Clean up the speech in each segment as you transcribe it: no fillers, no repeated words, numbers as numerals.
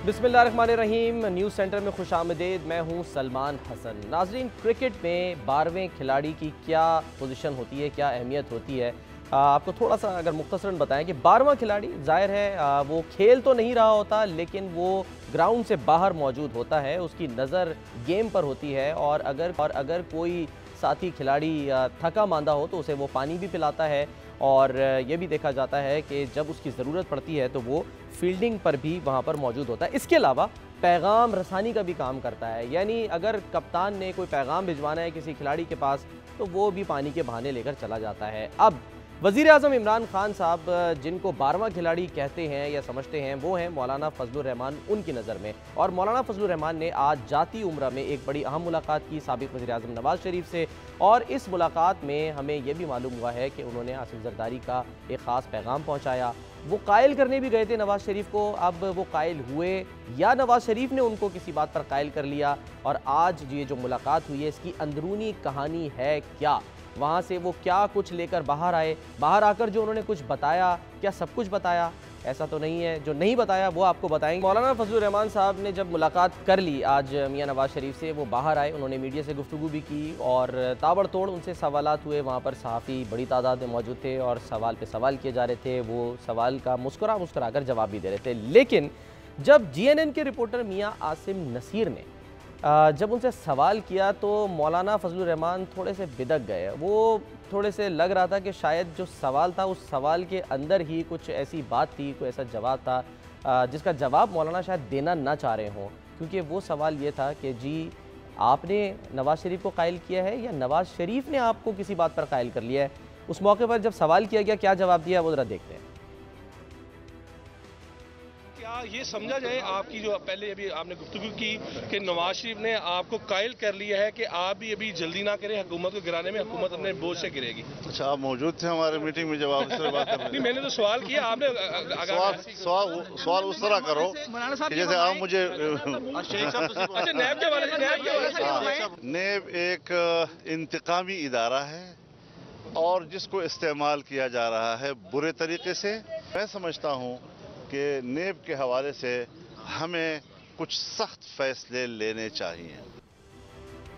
बिस्मिल्लाहिर्रहमानिर्रहीम। News centre में खुशामदीद। मैं हूं सलमान हसन। नाजरीन, क्रिकेट में 12वें खिलाड़ी की क्या पोजीशन होती है, क्या अहमियत होती है, आपको थोड़ा सा अगर मुख्तसरन बताएं कि 12वां खिलाड़ी ज़ाहिर है वो खेल तो नहीं रहा होता, लेकिन वो ग्राउंड से बाहर मौजूद होता है, उसकी नज़र गेम पर होती है। और अगर कोई साथी खिलाड़ी थका मांदा हो तो उसे वो पानी भी पिलाता है। और ये भी देखा जाता है कि जब उसकी ज़रूरत पड़ती है तो वो फील्डिंग पर भी वहाँ पर मौजूद होता है। इसके अलावा पैगाम रसानी का भी काम करता है, यानी अगर कप्तान ने कोई पैगाम भिजवाना है किसी खिलाड़ी के पास तो वो भी पानी के बहाने लेकर चला जाता है। अब वज़ीर आज़म इमरान खान साहब, जिनको 12वां खिलाड़ी कहते हैं या समझते हैं, वो हैं मौलाना फजलुर रहमान उनकी नज़र में। और मौलाना फजलुर रहमान ने आज जाती उम्रा में एक बड़ी अहम मुलाकात की साबिक़ वज़ीर आज़म नवाज़ शरीफ से। और इस मुलाकात में हमें यह भी मालूम हुआ है कि उन्होंने आसिफ जरदारी का एक ख़ास पैगाम पहुँचाया। वो कायल करने भी गए थे नवाज़ शरीफ को, अब वो कायल हुए या नवाज़ शरीफ ने उनको किसी बात पर कायल कर लिया। और आज ये जो मुलाकात हुई है, इसकी अंदरूनी कहानी है क्या, वहाँ से वो क्या कुछ लेकर बाहर आए, बाहर आकर जो उन्होंने कुछ बताया, क्या सब कुछ बताया? ऐसा तो नहीं है, जो नहीं बताया वो आपको बताएंगे। मौलाना फजलुर रहमान साहब ने जब मुलाकात कर ली आज मियां नवाज़ शरीफ से, वो बाहर आए, उन्होंने मीडिया से गुफ्तगू भी की और ताबड़तोड़ उनसे सवालात हुए। वहाँ पर सहाफ़ी बड़ी तादाद में मौजूद थे और सवाल पे सवाल किए जा रहे थे। वो सवाल का मुस्कुरा कर जवाब भी दे रहे थे। लेकिन जब GNN के रिपोर्टर मियाँ आसिम नसीर ने जब उनसे सवाल किया तो मौलाना फजलुर रहमान थोड़े से बिदक गए। वो थोड़े से लग रहा था कि शायद जो सवाल था उस सवाल के अंदर ही कुछ ऐसी बात थी, कोई ऐसा जवाब था जिसका जवाब मौलाना शायद देना ना चाह रहे हों। क्योंकि वो सवाल ये था कि जी, आपने नवाज़ शरीफ को कायल किया है या नवाज़ शरीफ ने आपको किसी बात पर कायल कर लिया है? उस मौके पर जब सवाल किया गया, क्या जवाब दिया, वो ज़रा देखते हैं। क्या ये समझा जाए आपकी जो पहले अभी आपने गुफ्तगू की कि नवाज शरीफ ने आपको कायल कर लिया है कि आप भी अभी जल्दी ना करें हुकूमत को गिराने में, हुकूमत अपने बोझ से गिरेगी? अच्छा, आप मौजूद थे हमारे मीटिंग में जब आप इस तरह बात कर रहे थे? नहीं, मैंने तो सवाल किया, आपने सवाल उस तरह करो कि जैसे आप मुझे अच्छा, नैब के वाले से नेब एक इंतकामी इदारा है और जिसको इस्तेमाल किया जा रहा है बुरे तरीके से। मैं समझता हूँ कि नेब के हवाले से हमें कुछ सख्त फैसले लेने चाहिए।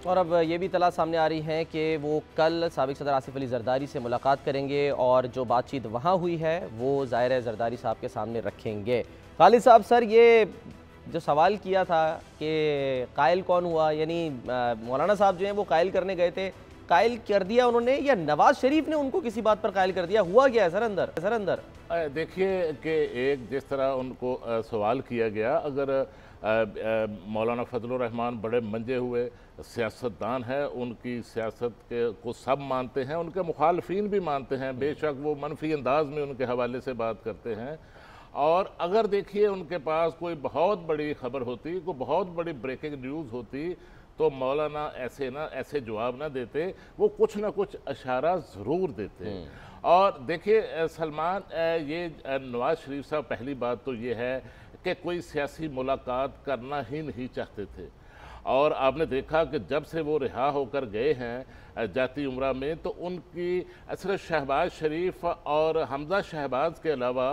और अब ये भी इत्तला सामने आ रही है कि वो कल साबिक़ सदर आसिफ अली जरदारी से मुलाकात करेंगे और जो बातचीत वहाँ हुई है वो ज़ाहिर है जरदारी साहब के सामने रखेंगे। खालिद साहब, सर, ये जो सवाल किया था कि कायल कौन हुआ, यानी मौलाना साहब जो हैं वो कायल करने गए थे, कायल कर दिया उन्होंने या नवाज़ शरीफ ने उनको किसी बात पर कायल कर दिया? हुआ गया है सर अंदर? देखिए कि एक जिस तरह उनको सवाल किया गया, अगर मौलाना फजलुर रहमान बड़े मंजे हुए सियासतदान हैं, उनकी सियासत को सब मानते हैं, उनके मुखालफीन भी मानते हैं, बेशक वो मनफी अंदाज में उनके हवाले से बात करते हैं। और अगर देखिए उनके पास कोई बहुत बड़ी खबर होती, कोई बहुत बड़ी ब्रेकिंग न्यूज़ होती तो मौलाना ऐसे जवाब ना देते, वो कुछ ना कुछ इशारा ज़रूर देते। और देखिए सलमान, ये नवाज़ शरीफ साहब, पहली बात तो ये है कि कोई सियासी मुलाकात करना ही नहीं चाहते थे। और आपने देखा कि जब से वो रिहा होकर गए हैं जाती उम्रा में, तो उनकी सिर्फ शहबाज शरीफ और हमजा शहबाज के अलावा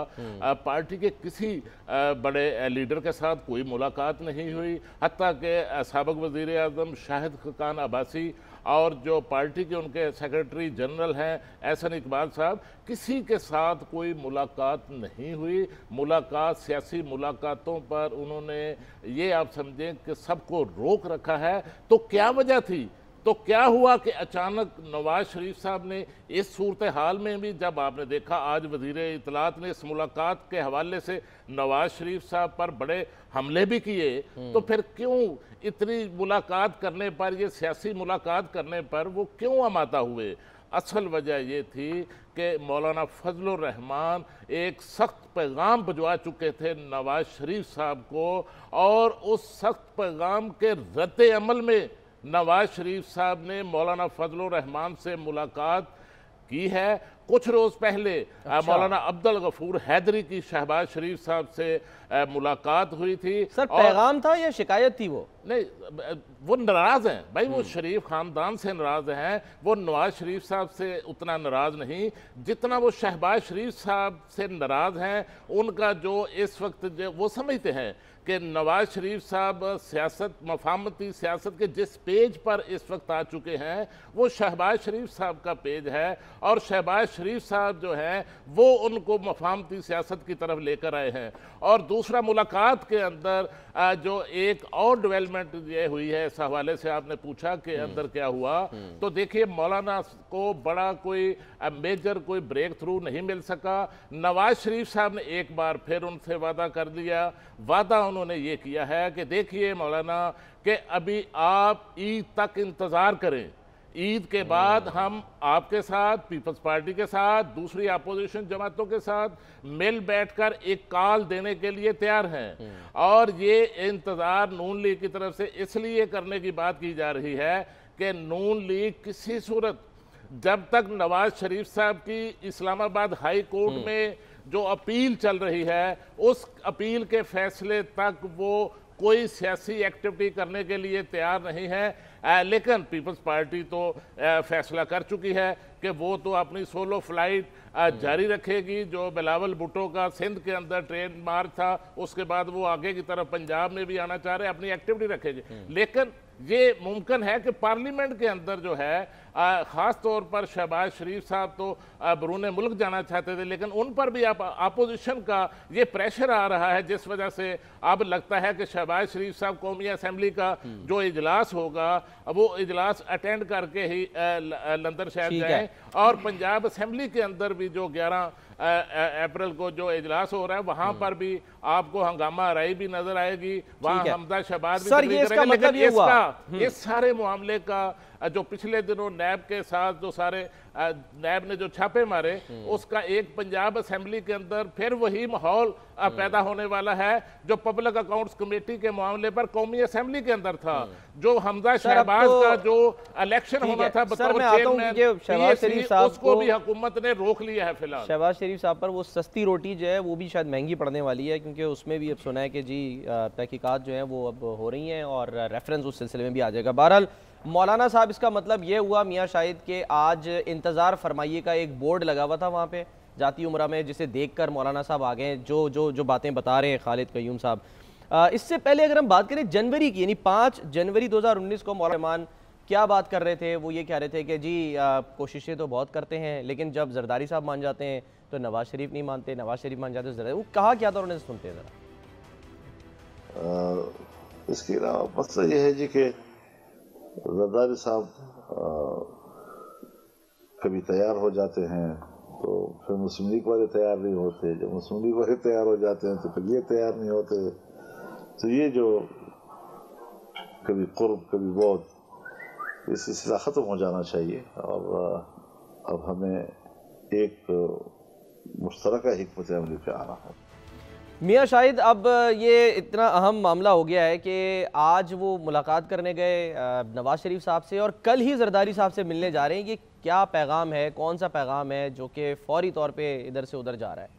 पार्टी के किसी बड़े लीडर के साथ कोई मुलाकात नहीं हुई। हत्ता कि साबिक़ वज़ीर आज़म शाहिद खान अब्बासी और जो पार्टी के उनके सेक्रेटरी जनरल हैं एहसन इकबाल साहब, किसी के साथ कोई मुलाकात नहीं हुई। मुलाकात, सियासी मुलाकातों पर उन्होंने ये आप समझें कि सबको रोक रखा है। तो क्या वजह थी? तो क्या हुआ कि अचानक नवाज शरीफ साहब ने इस सूरत हाल में भी, जब आपने देखा आज वज़ीर इत्तलात ने इस मुलाकात के हवाले से नवाज शरीफ साहब पर बड़े हमले भी किए, तो फिर क्यों इतनी मुलाकात करने पर, ये सियासी मुलाकात करने पर वो क्यों आमादा हुए? असल वजह ये थी कि मौलाना फजलुर रहमान एक सख्त पैगाम भिजवा चुके थे नवाज शरीफ साहब को, और उस सख्त पैगाम के रद्द अमल में नवाज शरीफ साहब ने मौलाना फजलुर रहमान से मुलाकात की है। कुछ रोज़ पहले मौलाना अब्दुल गफूर हैदरी की शहबाज शरीफ साहब से मुलाकात हुई थी। सर पैगाम था या शिकायत थी? वो नहीं, वो नाराज़ हैं भाई, वो शरीफ ख़ानदान से नाराज़ हैं, वो नवाज शरीफ साहब से उतना नाराज़ नहीं जितना वो शहबाज शरीफ साहब से नाराज़ हैं। उनका जो इस वक्त जो वो समझते हैं कि नवाज शरीफ साहब सियासत, मफाहमती सियासत के जिस पेज पर इस वक्त आ चुके हैं वो शहबाज शरीफ साहब का पेज है, और शहबाज शरीफ साहब जो हैं वो उनको मफाहमती सियासत की तरफ लेकर आए हैं। और दूसरा, मुलाकात के अंदर जो एक और डेवलपमेंट ये हुई है, इस हवाले से आपने पूछा कि अंदर क्या हुआ, तो देखिए मौलाना को बड़ा कोई मेजर कोई ब्रेक थ्रू नहीं मिल सका। नवाज शरीफ साहब ने एक बार फिर उनसे वादा कर दिया, वादा उन्होंने ये किया है कि देखिए मौलाना कि अभी आप ईद तक इंतज़ार करें, ईद के बाद हम आपके साथ, पीपल्स पार्टी के साथ, दूसरी अपोजिशन जमातों के साथ मिल बैठकर एक कॉल देने के लिए तैयार हैं। और ये इंतज़ार नून लीग की तरफ से इसलिए करने की बात की जा रही है कि नून लीग किसी सूरत, जब तक नवाज शरीफ साहब की इस्लामाबाद हाई कोर्ट में जो अपील चल रही है उस अपील के फैसले तक वो कोई सियासी एक्टिविटी करने के लिए तैयार नहीं है। लेकिन पीपल्स पार्टी तो फैसला कर चुकी है कि वो तो अपनी सोलो फ्लाइट जारी रखेगी। जो बिलावल भुट्टो का सिंध के अंदर ट्रेन मार्च था, उसके बाद वो आगे की तरफ पंजाब में भी आना चाह रहे हैं, अपनी एक्टिविटी रखेगी। लेकिन ये मुमकिन है कि पार्लियामेंट के अंदर जो है ख़ास तौर पर शहबाज शरीफ साहब तो बरून मुल्क जाना चाहते थे, लेकिन उन पर भी अपोजिशन का ये प्रेशर आ रहा है, जिस वजह से अब लगता है कि शहबाज शरीफ साहब कौमी असम्बली का जो इजलास होगा वो इजलास अटेंड करके ही लंदन शहर जाएं। और पंजाब असम्बली के अंदर भी जो 11 अप्रैल को जो इजलास हो रहा है वहां पर भी आपको हंगामा आराई भी नजर आएगी, वहां हमदा शहबाज भी तकरीर करेंगे। मतलब लेकिन इस सारे मामले का जो पिछले दिनों नैब के साथ जो सारे नैब ने जो छापे मारे, उसका एक पंजाब असम्बली के अंदर फिर वही माहौल पैदा होने वाला है जो पब्लिक अकाउंट्स कमेटी के मामले पर कौमी असम्बली के अंदर था। जो हमजा शहबाज का जो इलेक्शन होना था बतौर चेयरमैन, उसको भी हुकूमत ने रोक लिया है फिलहाल। शहबाज शरीफ साहब पर वो सस्ती रोटी जो है वो भी शायद महंगी पड़ने वाली है, क्योंकि उसमें भी अब सुना है कि जी तहकीकात जो है वो अब हो रही हैं और रेफरेंस उस सिलसिले में भी आ जाएगा। बहरहाल मौलाना साहब, इसका मतलब ये हुआ मियाँ शाहिद के आज इंतज़ार फरमाइए का एक बोर्ड लगा हुआ था वहाँ पे जाती उम्रा में, जिसे देखकर मौलाना साहब आ गए, जो बातें बता रहे हैं खालिद कयूम साहब। इससे पहले अगर हम बात करें जनवरी की, यानी 5 जनवरी 2019 को मौलाना रहमान क्या बात कर रहे थे? वो ये कह रहे थे कि जी कोशिशें तो बहुत करते हैं, लेकिन जब जरदारी साहब मान जाते हैं तो नवाज शरीफ नहीं मानते, नवाज शरीफ मान जाते जरदारी। वो कहा क्या था, उन्होंने सुनते हैं ज़रा। इसके अलावा मसला ये है जी कि जरदारी साहब कभी तैयार हो जाते हैं तो फिर मुस्लिम लीग वाले तैयार नहीं होते, जब मुस्लिम लीग वाले तैयार हो जाते हैं तो फिर ये तैयार नहीं होते। तो ये जो कभी कुर्ब कभी बहुत, ये सिलसिला ख़त्म हो जाना चाहिए और अब हमें एक मुश्तरका हिकमत अमली पे आना है। मियाँ शाहिद, अब ये इतना अहम मामला हो गया है कि आज वो मुलाकात करने गए नवाज शरीफ साहब से और कल ही जरदारी साहब से मिलने जा रहे हैं। ये क्या पैगाम है, कौन सा पैगाम है जो कि फौरी तौर पे इधर से उधर जा रहा है?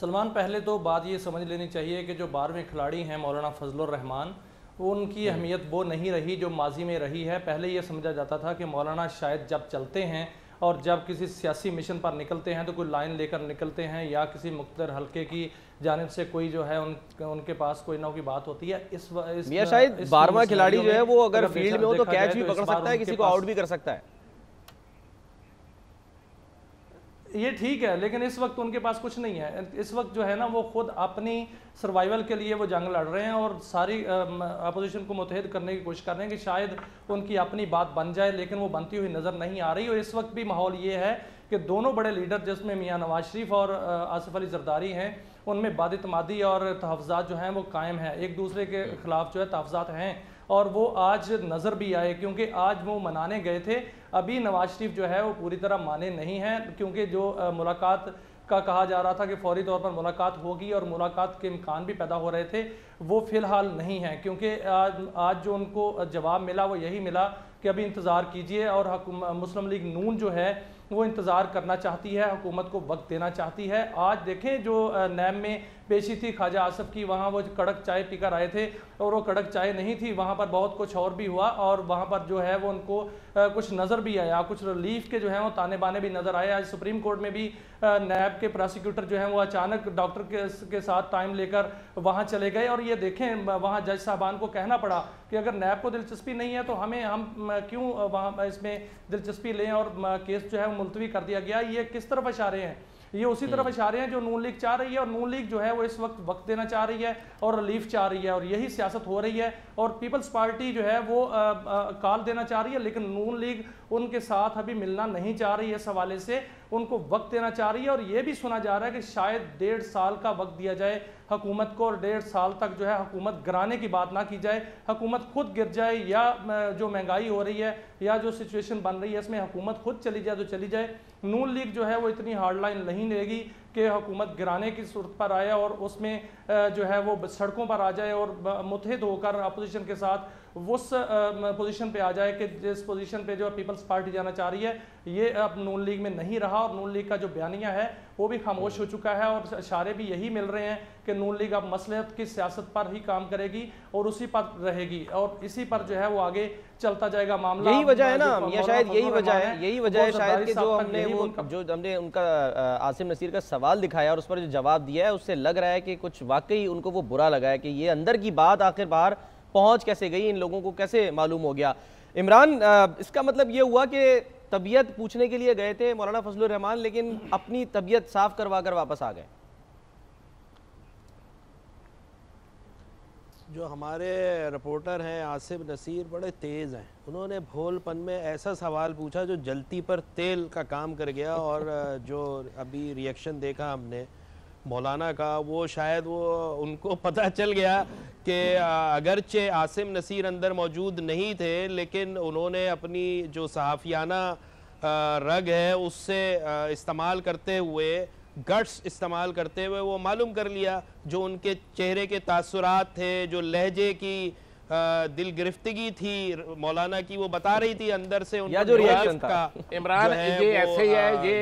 सलमान, पहले तो बात ये समझ लेनी चाहिए कि जो 12वें खिलाड़ी हैं मौलाना फजलुर रहमान, उनकी अहमियत वो नहीं रही जो माजी में रही है। पहले ये समझा जाता था कि मौलाना शायद जब चलते हैं और जब किसी सियासी मिशन पर निकलते हैं तो कोई लाइन लेकर निकलते हैं या किसी मुख्तर हल्के की जानिब से कोई जो है उनके पास कोई ना कोई बात होती है। इस शायद 12वां खिलाड़ी जो है वो अगर फील्ड में हो तो कैच भी पकड़ सकता है, किसी को आउट भी कर सकता है। ये ठीक है, लेकिन इस वक्त उनके पास कुछ नहीं है। इस वक्त जो है ना वो खुद अपनी सर्वाइवल के लिए वो जंग लड़ रहे हैं और सारी अपोजिशन को मुतहद करने की कोशिश कर रहे हैं कि शायद उनकी अपनी बात बन जाए, लेकिन वो बनती हुई नज़र नहीं आ रही। और इस वक्त भी माहौल ये है कि दोनों बड़े लीडर जिसमें मियाँ नवाज शरीफ और आसिफ अली जरदारी हैं, उनमें बादितमादी और तहफ़्ज़ात जो हैं वो कायम है, एक दूसरे के खिलाफ जो है तहफ़्ज़ात हैं और वो आज नज़र भी आए, क्योंकि आज वो मनाने गए थे। अभी नवाज शरीफ जो है वो पूरी तरह माने नहीं हैं, क्योंकि जो मुलाकात का कहा जा रहा था कि फौरी तौर पर मुलाकात होगी और मुलाकात के इम्कान भी पैदा हो रहे थे, वो फ़िलहाल नहीं है। क्योंकि आज जो उनको जवाब मिला वो यही मिला कि अभी इंतज़ार कीजिए। और मुस्लिम लीग नून जो है वो इंतज़ार करना चाहती है, हुकूमत को वक्त देना चाहती है। आज देखें जो नैब में पेशी थी ख्वाजा आसफ की, वहाँ वो कड़क चाय पीकर आए थे और वो कड़क चाय नहीं थी, वहाँ पर बहुत कुछ और भी हुआ और वहाँ पर जो है वो उनको कुछ नज़र भी आया, कुछ रिलीफ के जो है वो ताने बाने भी नज़र आए। आज सुप्रीम कोर्ट में भी नैब के प्रोसिक्यूटर जो हैं वो अचानक डॉक्टर के साथ टाइम लेकर वहाँ चले गए और ये देखें वहाँ जज साहबान को कहना पड़ा कि अगर नैब को दिलचस्पी नहीं है तो हम क्यों वहाँ इसमें दिलचस्पी लें और केस जो है वो मुलतवी कर दिया गया। ये किस तरफ इशारे हैं? ये उसी तरफ इशारे हैं जो नून लीग चाह रही है और नून लीग जो है वो इस वक्त देना चाह रही है और रिलीफ चाह रही है और यही सियासत हो रही है। और पीपल्स पार्टी जो है वो कॉल देना चाह रही है, लेकिन नून लीग उनके साथ अभी मिलना नहीं चाह रही है। इस हवाले से उनको वक्त देना चाह रही है और ये भी सुना जा रहा है कि शायद 1.5 साल का वक्त दिया जाए हुकूमत को और 1.5 साल तक जो है हुकूमत गिराने की बात ना की जाए, हुकूमत खुद गिर जाए या जो महंगाई हो रही है या जो सिचुएशन बन रही है इसमें हुकूमत खुद चली जाए तो चली जाए। नून लीग जो है वो इतनी हार्ड लाइन नहीं लेगी कि हुकूमत गिराने की सूरत पर आए और उसमें जो है वो सड़कों पर आ जाए और मुतहिद होकर अपोजिशन के साथ उस पोजीशन पे आ जाए कि जिस पोजीशन पे जो पीपल्स पार्टी जाना चाह रही है। ये अब नून लीग में नहीं रहा और नून लीग का जो बयानिया है वो भी खामोश हो चुका है और इशारे भी यही मिल रहे हैं कि नून लीग अब मसलहत की सियासत पर ही काम करेगी और उसी पर रहेगी और इसी पर जो है वो आगे चलता जाएगा मामला। यही वजह है ना, या शायद यही वजह है शायद कि जो हमने उनका आसिम नसीर का सवाल दिखाया और उस पर जो जवाब दिया है उससे लग रहा है कि कुछ वाकई उनको वो बुरा लगा है कि ये अंदर की बात आखिर बाहर पहुंच कैसे गई, इन लोगों को कैसे मालूम हो गया। इमरान, इसका मतलब ये हुआ कि तबीयत पूछने के लिए गए थे मौलाना फजलुर रहमान, लेकिन अपनी तबीयत साफ करवा कर वापस आ गए। जो हमारे रिपोर्टर हैं आसिम नसीर बड़े तेज़ हैं, उन्होंने भोलपन में ऐसा सवाल पूछा जो जलती पर तेल का काम कर गया। और जो अभी रिएक्शन देखा हमने मौलाना का, वो शायद वो उनको पता चल गया कि अगरचे आसिम नसीर अंदर मौजूद नहीं थे लेकिन उन्होंने अपनी जो सहाफ़ियाना रग है उससे इस्तेमाल करते हुए, गट्स इस्तेमाल करते हुए वो मालूम कर लिया जो उनके चेहरे के तासुरात थे, जो लहजे की दिल गिरफ्तगी थी मौलाना की, वो बता रही थी अंदर से उनका जो रिएक्शन था। इमरान, ये ऐसे ही है, ये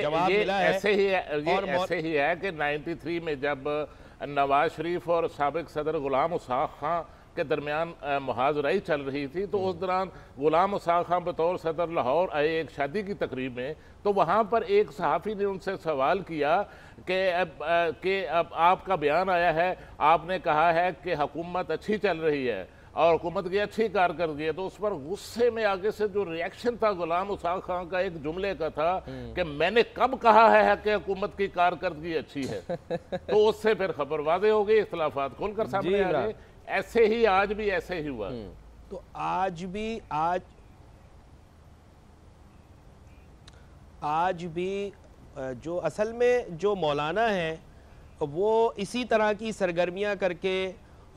ऐसे ही है कि 93 में जब नवाज शरीफ और साबिक सदर गुलाम उसाक खां के दरमियान मुहाजराई चल रही थी तो उस दौरान गुलाम उसाक खां बतौर सदर लाहौर आए एक शादी की तकरीब में, तो वहाँ पर एक सहाफ़ी ने उनसे सवाल किया कि अब आपका बयान आया है, आपने कहा है कि हुकूमत अच्छी चल रही है और हुकूमत की अच्छी कारकर्दगी है, तो उस पर गुस्से में आगे से जो रिएक्शन था गुलाम उसाक खां का एक जुमले का था कि मैंने कब कहा है कि हुकूमत की कारकर्दगी अच्छी है। तो उससे फिर खबर वादे हो गई, इख्तलाफात खुलकर सामने आ गए। ऐसे ही आज भी ऐसे ही हुआ। तो आज भी जो असल में जो मौलाना है वो इसी तरह की सरगर्मियां करके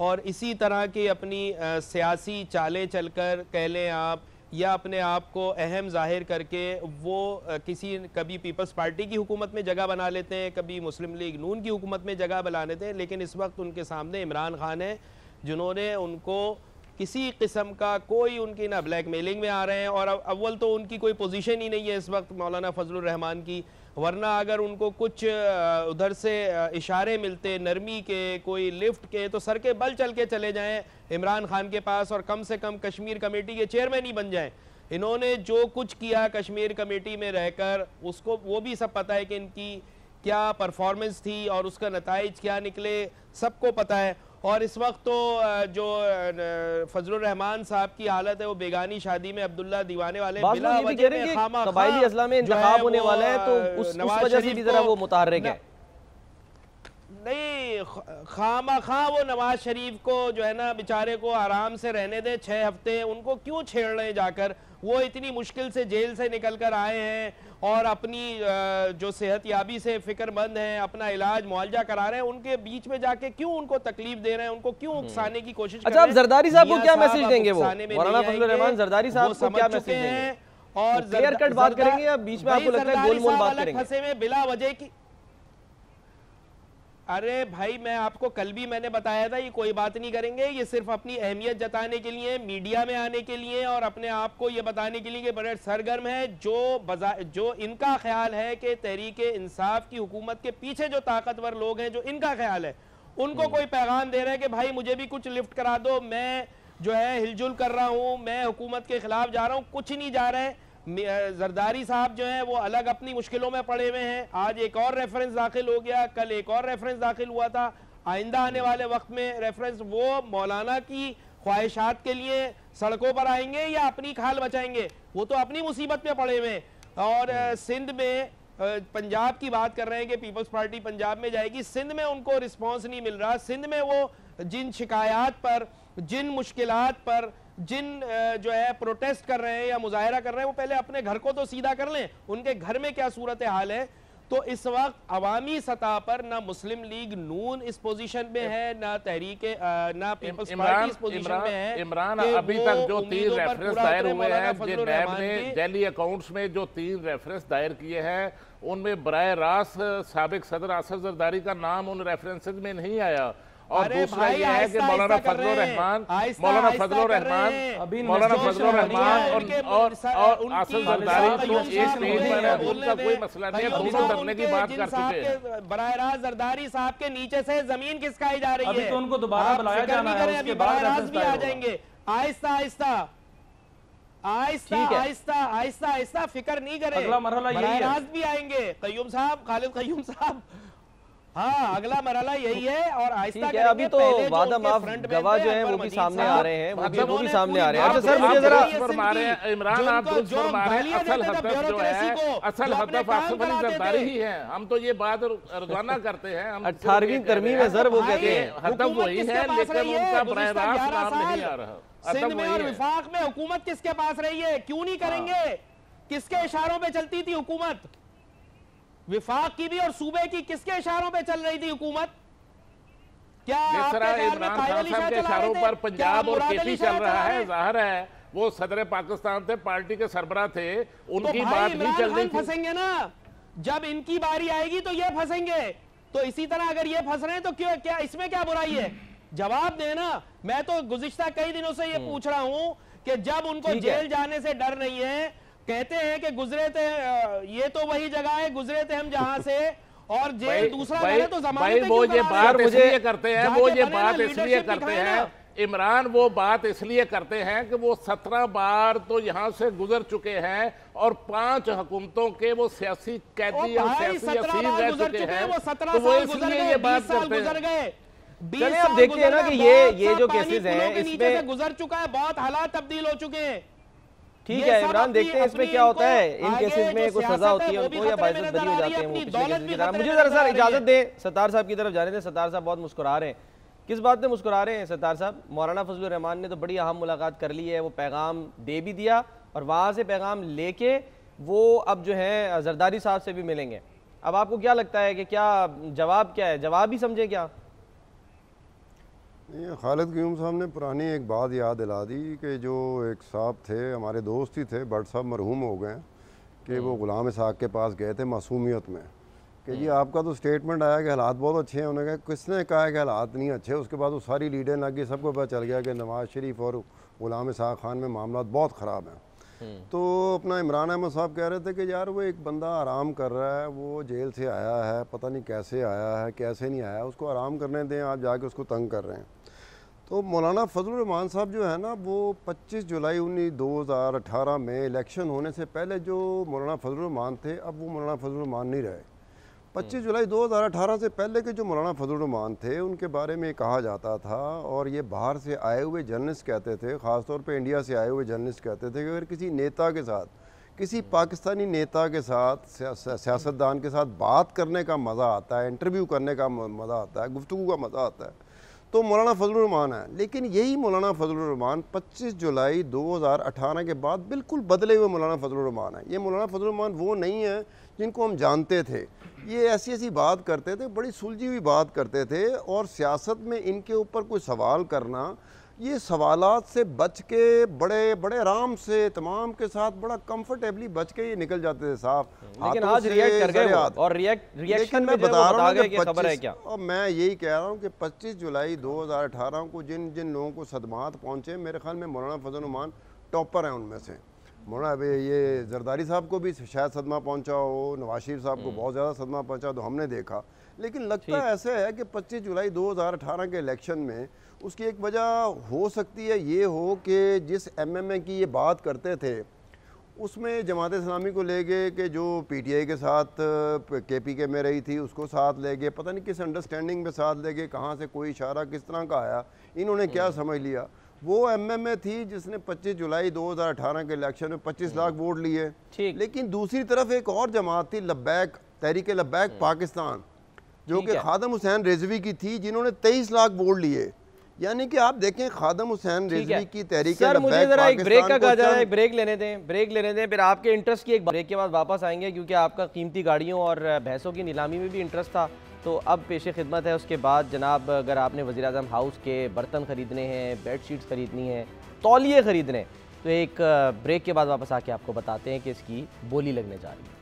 और इसी तरह की अपनी सियासी चालें चलकर कह लें आप, या अपने आप को अहम जाहिर करके वो कभी पीपल्स पार्टी की हुकूमत में जगह बना लेते हैं, कभी मुस्लिम लीग नून की हुकूमत में जगह बना लेते हैं। लेकिन इस वक्त उनके सामने इमरान खान है जिन्होंने उनको किसी किस्म का कोई उनकी ना ब्लैकमेलिंग में आ रहे हैं और अव्वल तो उनकी कोई पोजीशन ही नहीं है इस वक्त मौलाना फजलुर रहमान की, वरना अगर उनको कुछ उधर से इशारे मिलते नरमी के, कोई लिफ्ट के, तो सर के बल चल के चले जाएं इमरान खान के पास और कम से कम कश्मीर कमेटी के चेयरमैन ही बन जाएं। इन्होंने जो कुछ किया कश्मीर कमेटी में रहकर, उसको वो भी सब पता है कि इनकी क्या परफॉर्मेंस थी और उसका नताइज क्या निकले, सबको पता है। और इस वक्त तो जो फजलुर रहमान साहब की हालत है वो बेगानी शादी में अब्दुल्ला दीवाने वाले बिला वजह में कबायली अजला में इंतखाब होने वाला है तो उस वजह से भी जरा वो मुतहर्रिक है। नहीं, खामा वो नवाज शरीफ को जो है ना बेचारे को आराम से रहने दे 6 हफ्ते, उनको क्यों छेड़ रहे जाकर? वो इतनी मुश्किल से जेल से निकल कर आए हैं और अपनी जो सेहत याबी से फिक्रमंद हैं, अपना इलाज मुआवजा करा रहे हैं, उनके बीच में जाके क्यों उनको तकलीफ दे रहे हैं, उनको क्यों उकसाने की कोशिश कर रहे हैं? अच्छा, अब जरदारी साहब को क्या मैसेज देंगे? वो मौलाना फजलुर रहमान जरदारी साहब को क्या मैसेज देंगे? और क्लियर कट बात करेंगे या बीच में आपको लगता है गोलमोल बात करेंगे? फंसे में बिला वजह की अरे भाई, मैं आपको कल भी मैंने बताया था, ये कोई बात नहीं करेंगे, ये सिर्फ अपनी अहमियत जताने के लिए, मीडिया में आने के लिए और अपने आप को ये बताने के लिए कि बड़े सरगर्म है। जो इनका ख्याल है कि तहरीक इंसाफ की हुकूमत के पीछे जो ताकतवर लोग हैं, जो इनका ख्याल है, उनको कोई पैगाम दे रहे हैं कि भाई मुझे भी कुछ लिफ्ट करा दो, मैं जो है हिलजुल कर रहा हूँ, मैं हुकूमत के खिलाफ जा रहा हूँ। कुछ नहीं जा रहे हैं। जरदारी साहब जो हैं वो अलग अपनी मुश्किलों में पड़े हुए हैं। आज एक और रेफरेंस दाखिल हो गया, कल एक और रेफरेंस दाखिल हुआ था। आइंदा आने वाले वक्त में रेफरेंस वो मौलाना की ख्वाहिशात के लिए सड़कों पर आएंगे या अपनी खाल बचाएंगे? वो तो अपनी मुसीबत में पड़े हुए हैं। और सिंध में पंजाब की बात कर रहे हैं कि पीपल्स पार्टी पंजाब में जाएगी, सिंध में उनको रिस्पॉन्स नहीं मिल रहा। सिंध में वो जिन शिकायत पर, जिन मुश्किलात पर, जिन जो है प्रोटेस्ट कर रहे हैं या मुजाहरा कर रहे हैं, वो पहले अपने घर को तो सीधा कर लें, उनके घर में क्या सूरत हाल है। तो इस वक्त अवामी सतह पर ना मुस्लिम लीग नून इस पोजीशन में है, ना तहरीक ना पीपल्स पार्टी इस पोजीशन में है। इमरान, अभी तक जो 3 रेफरेंस दायर हुए हैं, नैब ने दिल्ली अकाउंट्स में जो 3 रेफरेंस दायर किए हैं, उनमें बराह रास्त साबिक सदर असद जरदारी का नाम उन रेफरेंसेज में नहीं आया। और दूसरा ये है कि मौलाना फजलुर रहमान और असद जरदारी तो एक पेज पर है, उनका कोई मसला नहीं है, दोनों धरने की बात कर चुके हैं। बराह रास्त जरदारी साहब के नीचे से जमीन खिसकाई जा रही है, अभी तो उनको दोबारा बुलाया जाना है, उसके बाद रास्त भी आ जाएंगे। आहिस्ता आहिस्ता आहिस्ता आहिस्ता आहिस्ता आहिस्ता, फिक्र नहीं करें, अगला मरहला यही है, रास्त भी आएंगे। कय्यूम साहब, खालिद कय्यूम साहब, हाँ अगला मरहला यही है। और आहिस्ता है, अभी तो वादा माफ गवाह जो है वो भी सामने आ रहे हैं, वो भी सामने आ रहे हैं। अच्छा सर, मुझे जरा इमरान, आप दुरुस्त फरमा रहे हैं, असल हदफ जो है, असल हदफ आसिफ अली जरदारी ही है। हम तो ये बात रोजाना करते हैं, 18वीं तरमीम है सर, वो कहते हैं हदफ वही है, लेकिन उनका बराह रास्त नाम नहीं आ रहा। सिंध में और विफाक में हुकूमत किसके पास रही है? क्यों नहीं करेंगे? किसके इशारों पे चलती थी हुकूमत? विफाक की भी और सूबे की किसके इशारों पे चल रही थी हुकूमत? क्या जिस तरह इमरान खान साहब के इशारों पर पंजाब और केपी चल रहा है, जाहिर है वो सदर पाकिस्तान थे, पार्टी के सरबराह थे, उनकी बात नहीं चल रही थी। फंसेंगे ना, जब इनकी बारी आएगी तो ये फंसेंगे। तो इसी तरह अगर ये फंस रहे हैं तो क्यों, क्या इसमें क्या बुराई है? जवाब देना। मैं तो गुज़िश्ता कई दिनों से ये पूछ रहा हूं कि जब उनको जेल जाने से डर नहीं है, कहते हैं कि गुजरे थे, ये तो वही जगह है गुजरे थे हम जहां से, और जेल दूसरा घर है तो जमानत वो ये बात इसलिए करते हैं, वो ये बात इसलिए करते हैं इमरान, वो बात इसलिए करते हैं कि वो 17 बार तो यहाँ से गुजर चुके हैं और 5 हुकूमतों के वो सियासी कैदी और सियासी असीर रह चुके हैं, तो वो इसलिए ये बात करते हैं। चलिए अब देखते हैं ना कि ये जो केसेस हैं इसमें गुजर चुका है, बहुत हालात तब्दील हो चुके हैं। ठीक है इमरान, देखते हैं इसमें क्या होता है। इन केसेस में कुछ सजा होती है उनको या बाइज्जत बरी हो जाते हैं वो पिछले केसेस की तरह। मुझे जरा सर इजाजत दें, सत्तार साहब की तरफ जाने दें। सत्तार साहब बहुत मुस्कुरा रहे हैं, किस बात में मुस्कुरा रहे हैं सत्तार साहब? मौलाना फजलुर रहमान ने तो बड़ी अहम मुलाकात कर ली है, वो पैगाम दे भी दिया और वहाँ से पैगाम लेके वो अब जो है जरदारी साहब से भी मिलेंगे। अब आपको क्या लगता है कि क्या जवाब क्या है, जवाब ही समझे क्या? खालिद कय्यूम साहब ने पुरानी एक बात याद दिला दी कि जो एक साहब थे, हमारे दोस्त ही थे, बट साहब मरहूम हो गए, कि वो गुलाम इसहाक के पास गए थे मासूमियत में कि जी आपका तो स्टेटमेंट आया कि हालात बहुत अच्छे हैं। उन्होंने कहा किसने कहा कि हालात नहीं अच्छे? उसके बाद वो सारी लीडें लग गई, सबको पता चल गया कि नवाज शरीफ और गुलाम इसहाक खान में मामला बहुत ख़राब हैं। तो अपना इमरान अहमद साहब कह रहे थे कि यार वो एक बंदा आराम कर रहा है, वो जेल से आया है, पता नहीं कैसे आया है कैसे नहीं आया, उसको आराम करने दें, आप जाके उसको तंग कर रहे हैं। तो मौलाना फजलुर रहमान साहब जो है ना, वो 25 जुलाई 2018 में इलेक्शन होने से पहले जो मौलाना फजलुर रहमान थे, अब वो मौलाना फजलुर रहमान नहीं रहे। 25 जुलाई 2018 से पहले के जो मौलाना फजलुर रहमान थे उनके बारे में कहा जाता था, और ये बाहर से आए हुए जर्नलिस्ट कहते थे, ख़ासतौर पे इंडिया से आए हुए जर्नलिस्ट कहते थे कि अगर किसी नेता के साथ, किसी पाकिस्तानी नेता के साथ, सियासतदान के साथ बात करने का मज़ा आता है, इंटरव्यू करने का मज़ा आता है, गुफ्तगू का मज़ा आता है, तो मौलाना फजलुर रहमान है। लेकिन यही मौलाना फजलुर रहमान 25 जुलाई 2018 के बाद बिल्कुल बदले हुए मौलाना फजलुर रहमान है। ये मौलाना फजलुर रहमान वो नहीं है जिनको हम जानते थे। ये ऐसी ऐसी बात करते थे, बड़ी सुलझी हुई बात करते थे, और सियासत में इनके ऊपर कोई सवाल करना ये सवालात से बच के बड़े बड़े आराम से तमाम के साथ बड़ा कंफर्टेबली बच के ये निकल जाते थे साहब। लेकिन आज रिएक्ट कर गए और रिएक्शन में बता रहा हूं कि खबर है क्या। और मैं यही कह रहा हूं कि 25 जुलाई 2018 को जिन जिन लोगों को सदमात पहुंचे, मेरे ख्याल में मौलाना फजल रहमान टॉपर हैं उनमें से। मौलाना ये जरदारी साहब को भी शायद सदमा पहुंचा हो, नवाज शरीफ साहब को बहुत ज़्यादा सदमा पहुंचा तो हमने देखा। लेकिन लगता ऐसे है कि 25 जुलाई 2018 के इलेक्शन में उसकी एक वजह हो सकती है ये हो कि जिस एमएमए की ये बात करते थे उसमें जमात इस्लामी को ले गए कि जो पीटीआई के साथ केपीके में रही थी उसको साथ ले गए, पता नहीं किस अंडरस्टैंडिंग में साथ ले गए, कहाँ से कोई इशारा किस तरह का आया, इन्होंने क्या समझ लिया। वो एमएमए थी जिसने 25 जुलाई 2018 के इलेक्शन में 25 लाख वोट लिए। लेकिन दूसरी तरफ एक और जमात थी लब्बैक, तहरीक लब्बैक पाकिस्तान, जो कि खादम हुसैन रिजवी की थी, जिन्होंने 23 लाख वोट लिए। यानी कि आप देखें खादम हुसैन रिजवी की तहरीक सर, मुझे जरा एक ब्रेक का कहा जा रहा है, ब्रेक लेने दें, फिर आपके इंटरेस्ट की एक ब्रेक के बाद वापस आएंगे, क्योंकि आपका कीमती गाड़ियों और भैंसों की नीलामी में भी इंटरेस्ट था। तो अब पेशे खिदमत है। उसके बाद जनाब, अगर आपने वज़ीर-ए-आज़म हाउस के बर्तन ख़रीदने हैं, बेडशीट्स ख़रीदनी हैं, तौलिए ख़रीदने, तो एक ब्रेक के बाद वापस आके आपको बताते हैं कि इसकी बोली लगने जा रही है।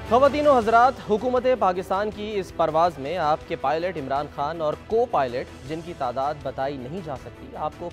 ख़वातीन व हज़रात, हुकूमत पाकिस्तान की इस परवाज़ में आपके पायलट इमरान खान और को पायलट, जिनकी तादाद बताई नहीं जा सकती, आपको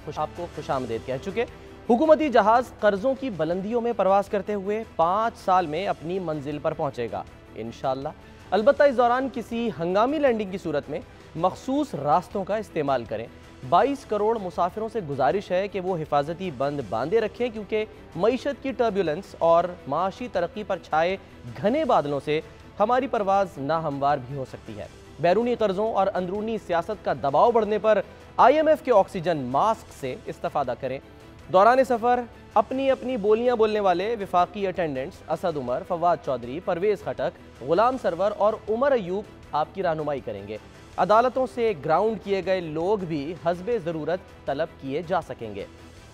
खुशामदीद कह चुके। हुकूमती जहाज़ कर्ज़ों की बुलंदियों में परवाज़ करते हुए 5 साल में अपनी मंजिल पर पहुँचेगा इंशाअल्लाह। अलबत्ता इस दौरान किसी हंगामी लैंडिंग की सूरत में मखसूस रास्तों का इस्तेमाल करें। 22 करोड़ मुसाफिरों से गुजारिश है कि वो हिफाजती बंद बांधे रखें, क्योंकि मईशत की टर्बुलेंस और माशी तरक्की पर छाए घने बादलों से हमारी परवाज़ नाहमवार भी हो सकती है। बैरूनी कर्ज़ों और अंदरूनी सियासत का दबाव बढ़ने पर IMF के ऑक्सीजन मास्क से इस्तेफादा करें। दौरान सफ़र अपनी अपनी बोलियां बोलने वाले विफाकी अटेंडेंट्स असद उमर, फवाद चौधरी, परवेज़ खटक, गुलाम सरवर और उमर अयूब आपकी रहनुमाई करेंगे। अदालतों से ग्राउंड किए गए लोग भी हस्बे ज़रूरत तलब किए जा सकेंगे।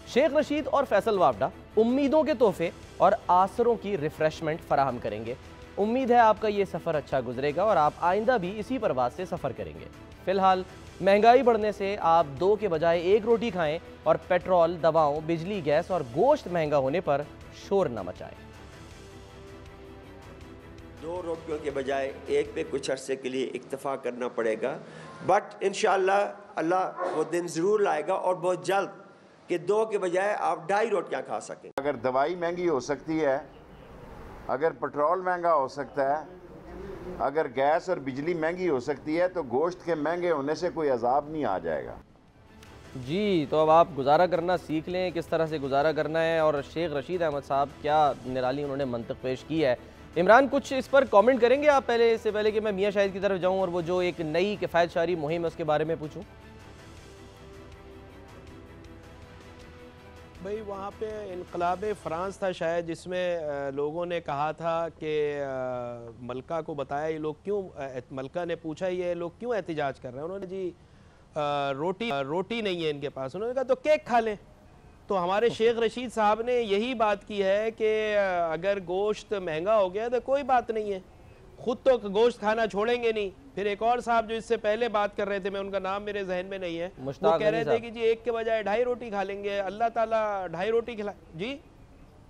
शेख रशीद और फैसल वावडा उम्मीदों के तोहफे और आसरों की रिफ्रेशमेंट फराहम करेंगे। उम्मीद है आपका ये सफ़र अच्छा गुजरेगा और आप आइंदा भी इसी परवाज़ से सफ़र करेंगे। फ़िलहाल महंगाई बढ़ने से आप 2 के बजाय 1 रोटी खाएं और पेट्रोल, दवाओं, बिजली, गैस और गोश्त महंगा होने पर शोर न मचाएं। 2 रोटियों के बजाय 1 पे कुछ अरसे के लिए इक्तफा करना पड़ेगा, बट इंशाअल्लाह अल्लाह वो दिन ज़रूर लाएगा और बहुत जल्द कि 2 के बजाय आप 2.5 रोटियां खा सकें। अगर दवाई महंगी हो सकती है, अगर पेट्रोल महंगा हो सकता है, अगर गैस और बिजली महंगी हो सकती है, तो गोश्त के महंगे होने से कोई अजाब नहीं आ जाएगा। जी, तो अब आप गुजारा करना सीख लें, किस तरह से गुजारा करना है। और शेख रशीद अहमद साहब, क्या निराली उन्होंने मंतक पेश की है। इमरान, कुछ इस पर कमेंट करेंगे आप, पहले इससे पहले कि मैं मियाँ शाहिद की तरफ जाऊं और वो जो एक नई किफ़ायत शारी मुहिम है उसके बारे में पूछूं? भाई, वहाँ पे इनकलाब फ़्रांस था शायद, जिसमें लोगों ने कहा था कि मलका को बताया ये लोग क्यों, मलका ने पूछा ये लोग क्यों एहतिजाज कर रहे हैं। उन्होंने जी रोटी नहीं है इनके पास। उन्होंने कहा तो केक खा लें। तो हमारे शेख रशीद साहब ने यही बात की है कि अगर गोश्त महंगा हो गया तो कोई बात नहीं है, खुद तो गोश्त खाना छोड़ेंगे नहीं। फिर एक और साहब जो इससे पहले बात कर रहे थे, मैं उनका नाम मेरे जहन में नहीं है, वो कह रहे थे कि जी 1 के बजाय 2.5 रोटी खा लेंगे, अल्लाह ताला 2.5 रोटी खिला। जी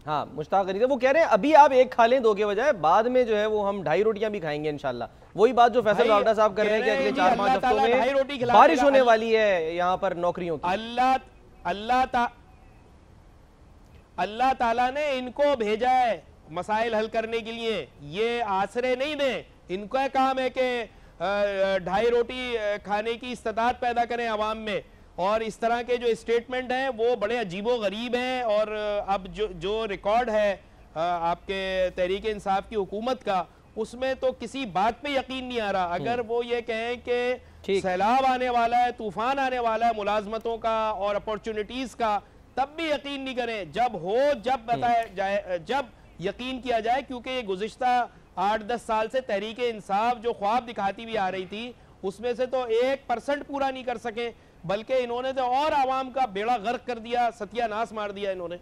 हाँ, मुश्ताक गनी, वो कह रहे हैं अभी आप 1 खा लें 2 के बजाय, बाद में जो है वो हम 2.5 रोटियां भी खाएंगे इंशाल्लाह। वही बात जो फैसल वावडा साहब कर रहे हैं कि अगले 4-5 हफ्तों में बारिश होने वाली है यहाँ पर नौकरियों की। अल्लाह ताला ने इनको भेजा है मसाइल हल करने के लिए, ये आसरे नहीं दें। इनका काम है कि 2.5 रोटी खाने की इस्तात पैदा करें आवाम में। और इस तरह के जो स्टेटमेंट हैं वो बड़े अजीबो गरीब हैं। और अब जो रिकॉर्ड है आपके तहरीक इंसाफ की हुकूमत का, उसमें तो किसी बात पे यकीन नहीं आ रहा। अगर वो ये कहें कि सैलाब आने वाला है, तूफान आने वाला है मुलाजमतों का और अपॉर्चुनिटीज का, तब भी यकीन नहीं करें। जब हो, जब बताया जाए, जब यकीन किया जाए, क्योंकि ये गुज़िश्ता 8-10 साल से तहरीक इंसाफ जो ख्वाब दिखाती हुई आ रही थी उसमें से तो 1% पूरा नहीं कर सके, बल्कि इन्होंने तो और आवाम का बेड़ा गर्क कर दिया, सत्यानाश मार दिया इन्होंने।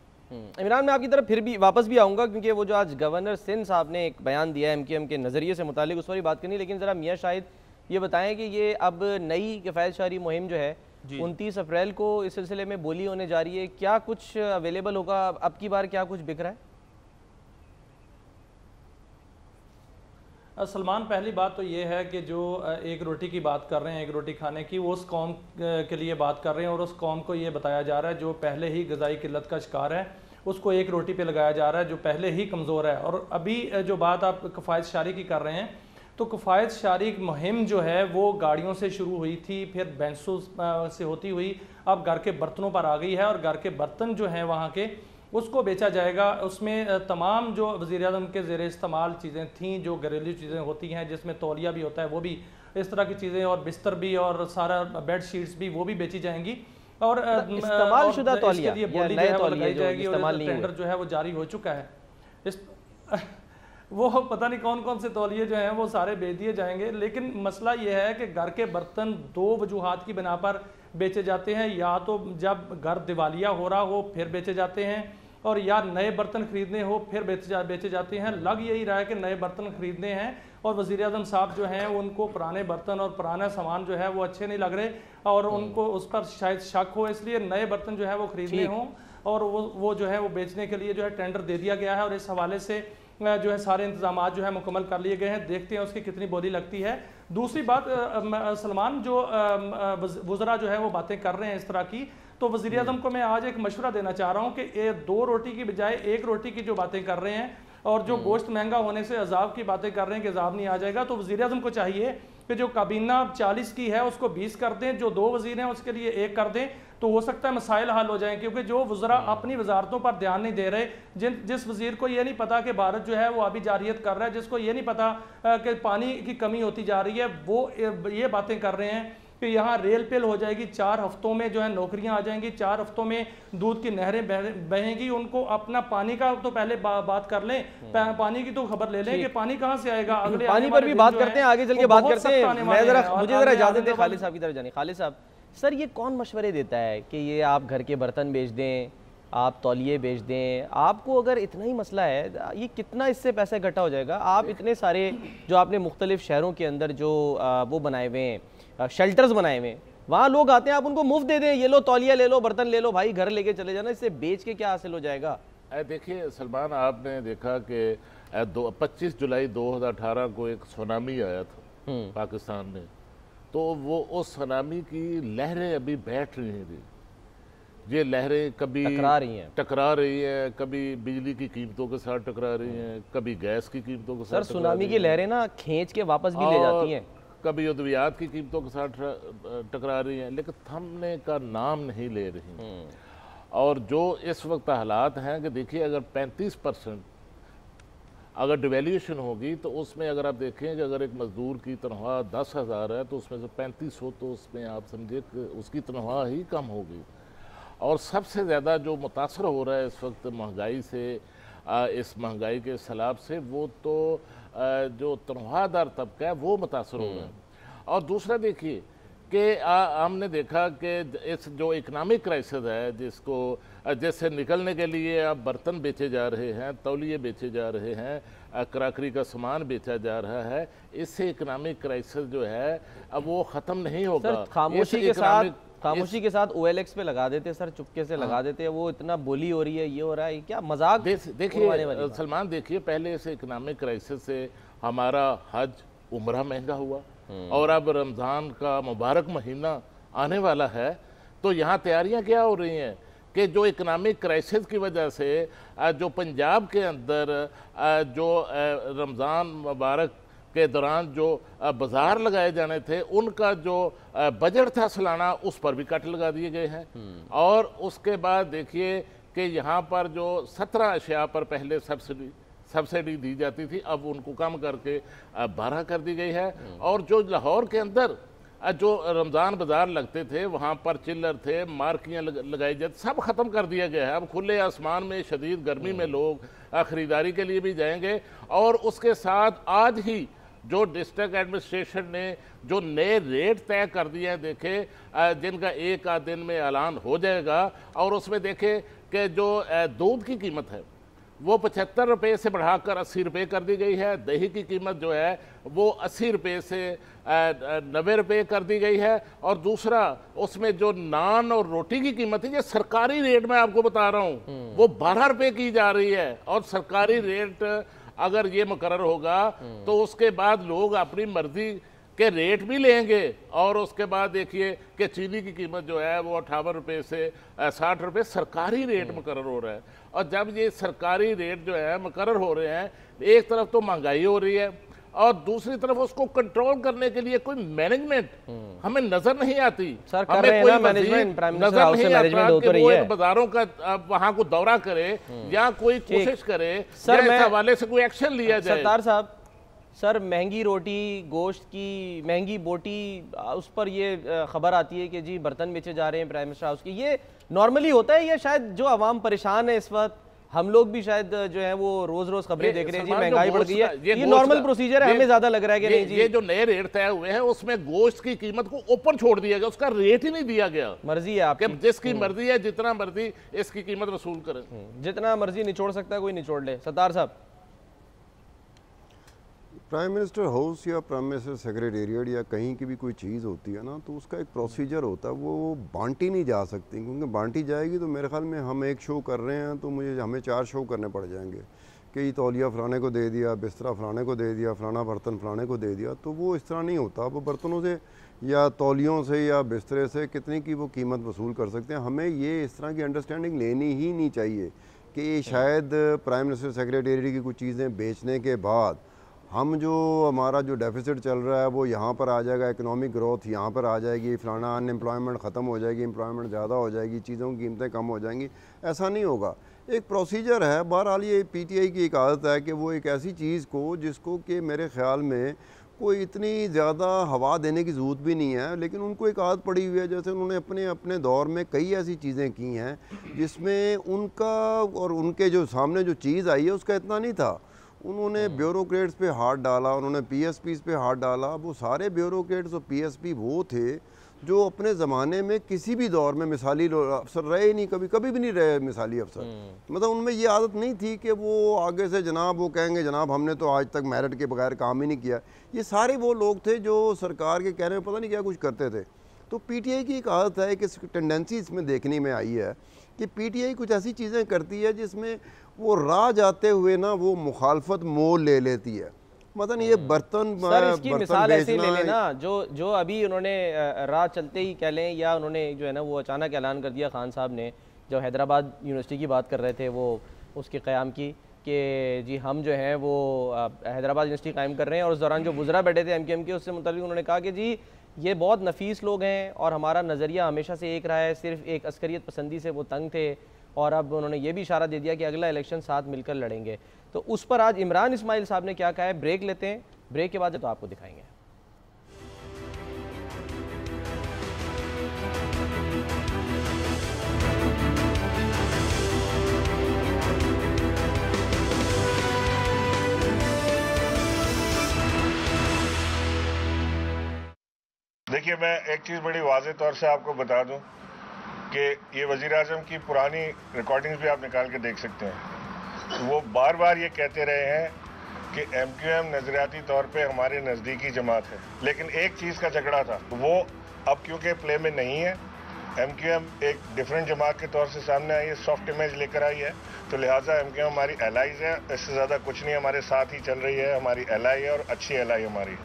इमरान, मैं आपकी तरफ फिर भी वापस भी आऊँगा, क्योंकि वो जो आज गवर्नर सिंध साहब ने एक बयान दिया है MKM के नज़रिए से मुतालिक, उस पर ही बात करनी, लेकिन ज़रा मियाँ शाहिद ये बताएं कि ये अब नई किफ़ायत शहरी मुहिम जो है 29 अप्रैल को इस सिलसिले में बोली होने जा रही है, क्या कुछ अवेलेबल होगा अब की बार, क्या कुछ बिक रहा है? सलमान, पहली बात तो ये है कि जो एक रोटी की बात कर रहे हैं, एक रोटी खाने की, वो उस कौम के लिए बात कर रहे हैं और उस कौम को ये बताया जा रहा है जो पहले ही ग़िज़ाई किल्लत का शिकार है, उसको एक रोटी पे लगाया जा रहा है जो पहले ही कमज़ोर है। और अभी जो बात आप किफ़ायत शारी की कर रहे हैं, तो किफ़ायत शारी मुहिम जो है वो गाड़ियों से शुरू हुई थी, फिर बैंसों से होती हुई अब घर के बर्तनों पर आ गई है, और घर के बर्तन जो हैं वहाँ के उसको बेचा जाएगा। उसमें तमाम जो वज़ीर-ए-आज़म के ज़ेर इस्तेमाल चीज़ें थीं, जो घरेलू चीज़ें होती हैं, जिसमें तौलिया भी होता है, वो भी इस तरह की चीज़ें, और बिस्तर भी और सारा बेड शीट्स भी वो भी बेची जाएंगी। और इस्तेमालशुदा तौलिया बोली जो है वो लगाई जाएगी, और टेंडर जो है वो जारी हो चुका है। वो पता नहीं कौन कौन से तौलिए जो हैं वो सारे बेच दिए जाएंगे। लेकिन मसला ये है कि घर के बर्तन दो वजूहात की बिना पर बेचे जाते हैं, या तो जब घर दिवालिया हो रहा हो फिर बेचे जाते हैं, और या नए बर्तन खरीदने हो फिर बेचे जाते हैं। लग यही रहा है कि नए बर्तन खरीदने हैं, और वज़ीर-ए-आज़म साहब जो हैं उनको पुराने बर्तन और पुराना सामान जो है वो अच्छे नहीं लग रहे, और उनको उस पर शायद शक हो, इसलिए नए बर्तन जो है वो खरीदने हों, और वो जो है वो बेचने के लिए जो है टेंडर दे दिया गया है। और इस हवाले से जो है सारे इंतजाम जो है मुकम्मल कर लिए गए हैं, देखते हैं उसकी कितनी बोली लगती है। दूसरी बात सलमान, जो वज़रा जो है वो बातें कर रहे हैं इस तरह की, तो वज़ीर-ए-आज़म को मैं आज एक मशवरा देना चाह रहा हूँ कि 2 रोटी की बजाय 1 रोटी की जो बातें कर रहे हैं, और जो गोश्त महंगा होने से अजाब की बातें कर रहे हैं कि अजाब नहीं आ जाएगा, तो वज़ीर-ए-आज़म को चाहिए कि जो काबीना 40 की है उसको 20 कर दें, जो 2 वज़ीर हैं उसके लिए 1 कर दें, तो हो सकता है मसाइल हल हो जाएं। क्योंकि जो वज़रा अपनी वजारतों पर ध्यान नहीं दे रहे, जिस वज़ीर को ये नहीं पता कि भारत जो है वो आबी जारियत कर रहा है, जिसको ये नहीं पता कि पानी की कमी होती जा रही है, वो ये बातें कर रहे हैं कि यहाँ रेल पेल हो जाएगी, 4 हफ्तों में जो है नौकरियां आ जाएंगी, 4 हफ्तों में दूध की नहरें बहेंगी। उनको अपना पानी का तो पहले बात कर लें, पानी की तो खबर ले लें कि पानी कहाँ से आएगा। अगले पानी पर भी बात करते हैं, आगे चल के बात करते हैं। मुझे जरा इजाजत दें खालिद साहब की तरफ जाने। खालिद साहब, सर ये कौन मशवरे देता है कि ये आप घर के बर्तन बेच दें, आप तौलिए बेच दें? आपको अगर इतना ही मसला है, ये कितना इससे पैसा इकट्ठा हो जाएगा? आप इतने सारे जो आपने मुख्तलिफ शहरों के अंदर जो वो बनाए हुए हैं, शेल्टर्स बनाए हुए हैं, वहाँ लोग आते हैं, आप उनको मुफ्त दे दें, ये लो तौलिया ले लो, बर्तन ले लो भाई, घर लेके चले जाना, इससे बेच के क्या हासिल हो जाएगा? देखिए सलमान, आपने देखा कि 25 जुलाई 2018 को एक सुनामी आया था पाकिस्तान में, तो वो उस सुनामी की लहरें अभी बैठ रही हैं। ये लहरें कभी टकरा रही हैं, कभी बिजली की कीमतों के साथ टकरा रही हैं, कभी गैस की कीमतों के साथ। सर सुनामी की लहरें ना खींच के वापस भी ले जाती हैं, कभी अद्वियात की कीमतों के साथ टकरा रही हैं, लेकिन थमने का नाम नहीं ले रही। और जो इस वक्त हालात हैं कि देखिए, अगर 35% अगर डिवेल्यूशन होगी तो उसमें अगर आप देखें कि अगर एक मज़दूर की तनख्वाह 10,000 है तो उसमें से 3500 तो उसमें आप समझिए कि उसकी तनख्वाह ही कम होगी। और सबसे ज़्यादा जो मुतासर हो रहा है इस वक्त महंगाई से, इस महंगाई के सैलाब से, वो तो जो तनख्वाहदार तबका है वो मुतासर हो रहा है। और दूसरा देखिए कि हमने देखा कि इस जो इकनॉमिक क्राइसिस है, जिसको जैसे निकलने के लिए अब बर्तन बेचे जा रहे हैं, तौलिए बेचे जा रहे हैं, कराकरी का सामान बेचा जा रहा है, इससे इकनॉमिक क्राइसिस जो है अब वो ख़त्म नहीं होगा। खामोशी के साथ OLX पे लगा देते सर, चुपके से लगा देते हैं, वो इतना बोली हो रही है, ये हो रहा है, क्या मजाक। देखिए सलमान, देखिए पहले इस इकनॉमिक क्राइसिस से हमारा हज उम्रा महंगा हुआ, और अब रमज़ान का मुबारक महीना आने वाला है, तो यहाँ तैयारियाँ क्या हो रही हैं कि जो इकनॉमिक क्राइसिस की वजह से जो पंजाब के अंदर जो रमज़ान मुबारक के दौरान जो बाज़ार लगाए जाने थे, उनका जो बजट था सालाना, उस पर भी कट लगा दिए गए हैं। और उसके बाद देखिए कि यहाँ पर जो 17 अशिया पर पहले सब्सिडी दी जाती थी, अब उनको कम करके 12 कर दी गई है। और जो लाहौर के अंदर जो रमज़ान बाज़ार लगते थे वहाँ पर चिल्लर थे, मार्कियाँ लगाई जाती, सब ख़त्म कर दिया गया है। अब खुले आसमान में शदीद गर्मी में लोग ख़रीदारी के लिए भी जाएंगे। और उसके साथ आज ही जो डिस्ट्रिक्ट एडमिनिस्ट्रेशन ने जो नए रेट तय कर दिए हैं, देखे जिनका एक आध दिन में ऐलान हो जाएगा, और उसमें देखे कि जो दूध की कीमत है वो 75 रुपये से बढ़ाकर 80 रुपये कर दी गई है। दही की कीमत जो है वो 80 रुपये से 90 रुपये कर दी गई है। और दूसरा उसमें जो नान और रोटी की कीमत है, ये सरकारी रेट में आपको बता रहा हूँ, वो 12 रुपये की जा रही है। और सरकारी रेट अगर ये मुकर्रर होगा तो उसके बाद लोग अपनी मर्जी के रेट भी लेंगे। और उसके बाद देखिए कि चीनी की कीमत जो है वो 58 रुपये से 60 रुपये सरकारी रेट मुकर्रर हो रहा है। और जब ये सरकारी रेट जो है मुकर्रर हो रहे हैं, एक तरफ तो महंगाई हो रही है और दूसरी तरफ उसको कंट्रोल करने के लिए कोई मैनेजमेंट हमें नजर नहीं आती। सर कर रहे हैं ना मैनेजमेंट, प्राइम मिनिस्टर हाउस से मैनेजमेंट हो तो रही है। बाजारों का वहां को दौरा करे या कोई कोशिश करे, सर इस हवाले से कोई एक्शन लिया जाए। सरदार साहब, सर महंगी रोटी, गोश्त की महंगी बोटी, उस पर ये खबर आती है कि जी बर्तन बेचे जा रहे हैं प्राइम मिनिस्टर हाउस के। ये नॉर्मली होता है या शायद जो आवाम परेशान है इस वक्त, हम लोग भी शायद जो है वो रोज रोज खबरें देख रहे हैं जी महंगाई बढ़ गई है, ये नॉर्मल प्रोसीजर है, हमें ज्यादा लग रहा है कि नहीं जी? ये जो नए रेट तय हुए हैं उसमें गोश्त की कीमत को ऊपर छोड़ दिया गया, उसका रेट ही नहीं दिया गया। मर्जी है आपकी, जिसकी मर्जी है जितना मर्जी इसकी कीमत वसूल करे, जितना मर्जी निचोड़ सकता है कोई निचोड़ ले। सरदार साहब, प्राइम मिनिस्टर हाउस या प्राइम मिनिस्टर सेक्रेटेरिएट या कहीं की भी कोई चीज़ होती है ना, तो उसका एक प्रोसीजर होता है, वो बांटी नहीं जा सकती, क्योंकि बांटी जाएगी तो मेरे ख्याल में हम एक शो कर रहे हैं तो हमें 4 शो करने पड़ जाएंगे कि ये तौलिया फलाने को दे दिया, बिस्तरा फलाने को दे दिया, फलाना बर्तन फलाने को दे दिया। तो वो इस तरह नहीं होता। वो बर्तनों से या तौलियों से या बिस्तरे से कितनी की वो कीमत वसूल कर सकते हैं। हमें ये इस तरह की अंडरस्टैंडिंग लेनी ही नहीं चाहिए कि शायद प्राइम मिनिस्टर सेक्रेटेरिएट की कुछ चीज़ें बेचने के बाद हम जो हमारा जो डेफिसिट चल रहा है वो यहाँ पर आ जाएगा, इकोनॉमिक ग्रोथ यहाँ पर आ जाएगी, फलाना अनएम्प्लॉयमेंट ख़त्म हो जाएगी, एम्प्लॉयमेंट ज़्यादा हो जाएगी, चीज़ों की कीमतें कम हो जाएंगी। ऐसा नहीं होगा, एक प्रोसीजर है। बहरहाल ये पीटीआई की एक आदत है कि वो एक ऐसी चीज़ को जिसको कि मेरे ख़्याल में कोई इतनी ज़्यादा हवा देने की ज़रूरत भी नहीं है, लेकिन उनको एक आदत पड़ी हुई है। जैसे उन्होंने अपने दौर में कई ऐसी चीज़ें की हैं जिसमें उनका और उनके जो सामने जो चीज़ आई है उसका इतना नहीं था। उन्होंने ब्यूरोक्रेट्स पे हाथ डाला, उन्होंने पीएसपीज़ पे हाथ डाला। वो सारे ब्यूरोक्रेट्स और पीएसपी वो थे जो अपने ज़माने में किसी भी दौर में मिसाली अफसर रहे ही नहीं, कभी भी नहीं रहे मिसाली अफसर। मतलब उनमें ये आदत नहीं थी कि वो आगे से जनाब वो कहेंगे जनाब हमने तो आज तक मेरिट के बगैर काम ही नहीं किया। ये सारे वो लोग थे जो सरकार के कहने में पता नहीं क्या कुछ करते थे। तो पीटीआई की एक आदत है, एक टेंडेंसी इसमें देखने में आई है कि पीटीआई कुछ ऐसी चीज़ें करती है जिसमें वो राह जाते हुए ना वो मुखालफत मोल ले लेती है। मतलब ये बर्तन, सर इसकी मिसाल ऐसे ही ले लेना, जो अभी उन्होंने राह चलते ही कह लें या उन्होंने जो है ना वो अचानक ऐलान कर दिया खान साहब ने, जो हैदराबाद यूनिवर्सिटी की बात कर रहे थे वो उसके क़याम की कि जी हम जो हैं वो हैदराबाद यूनिवर्सिटी कायम कर रहे हैं। और उस दौरान जो वुज़रा बैठे थे एमक्यूएम के, उससे मुताल्लिक़ उन्होंने कहा कि जी ये बहुत नफीस लोग हैं और हमारा नज़रिया हमेशा से एक रहा है, सिर्फ एक अस्करियत पसंदी से वो तंग थे। और अब उन्होंने ये भी इशारा दे दिया कि अगला इलेक्शन साथ मिलकर लड़ेंगे। तो उस पर आज इमरान इस्माइल साहब ने क्या कहा है, ब्रेक लेते हैं, ब्रेक के बाद तो आपको दिखाएंगे। देखिए, मैं एक चीज़ बड़ी वाज़ेह तौर से आपको बता दूं कि ये वज़ीर आज़म की पुरानी रिकॉर्डिंग्स भी आप निकाल के देख सकते हैं। वो बार बार ये कहते रहे हैं कि एमक्यूएम नज़रियाती तौर पे हमारे नज़दीकी जमात है, लेकिन एक चीज़ का झगड़ा था, वो अब क्योंकि प्ले में नहीं है, एमक्यूएम एक डिफरेंट जमात के तौर से सामने आई है, सॉफ्ट इमेज लेकर आई है, तो लिहाजा एमक्यूएम हमारी एलाइज है, इससे ज़्यादा कुछ नहीं, हमारे साथ ही चल रही है, हमारी एलाई है और अच्छी एलाई हमारी।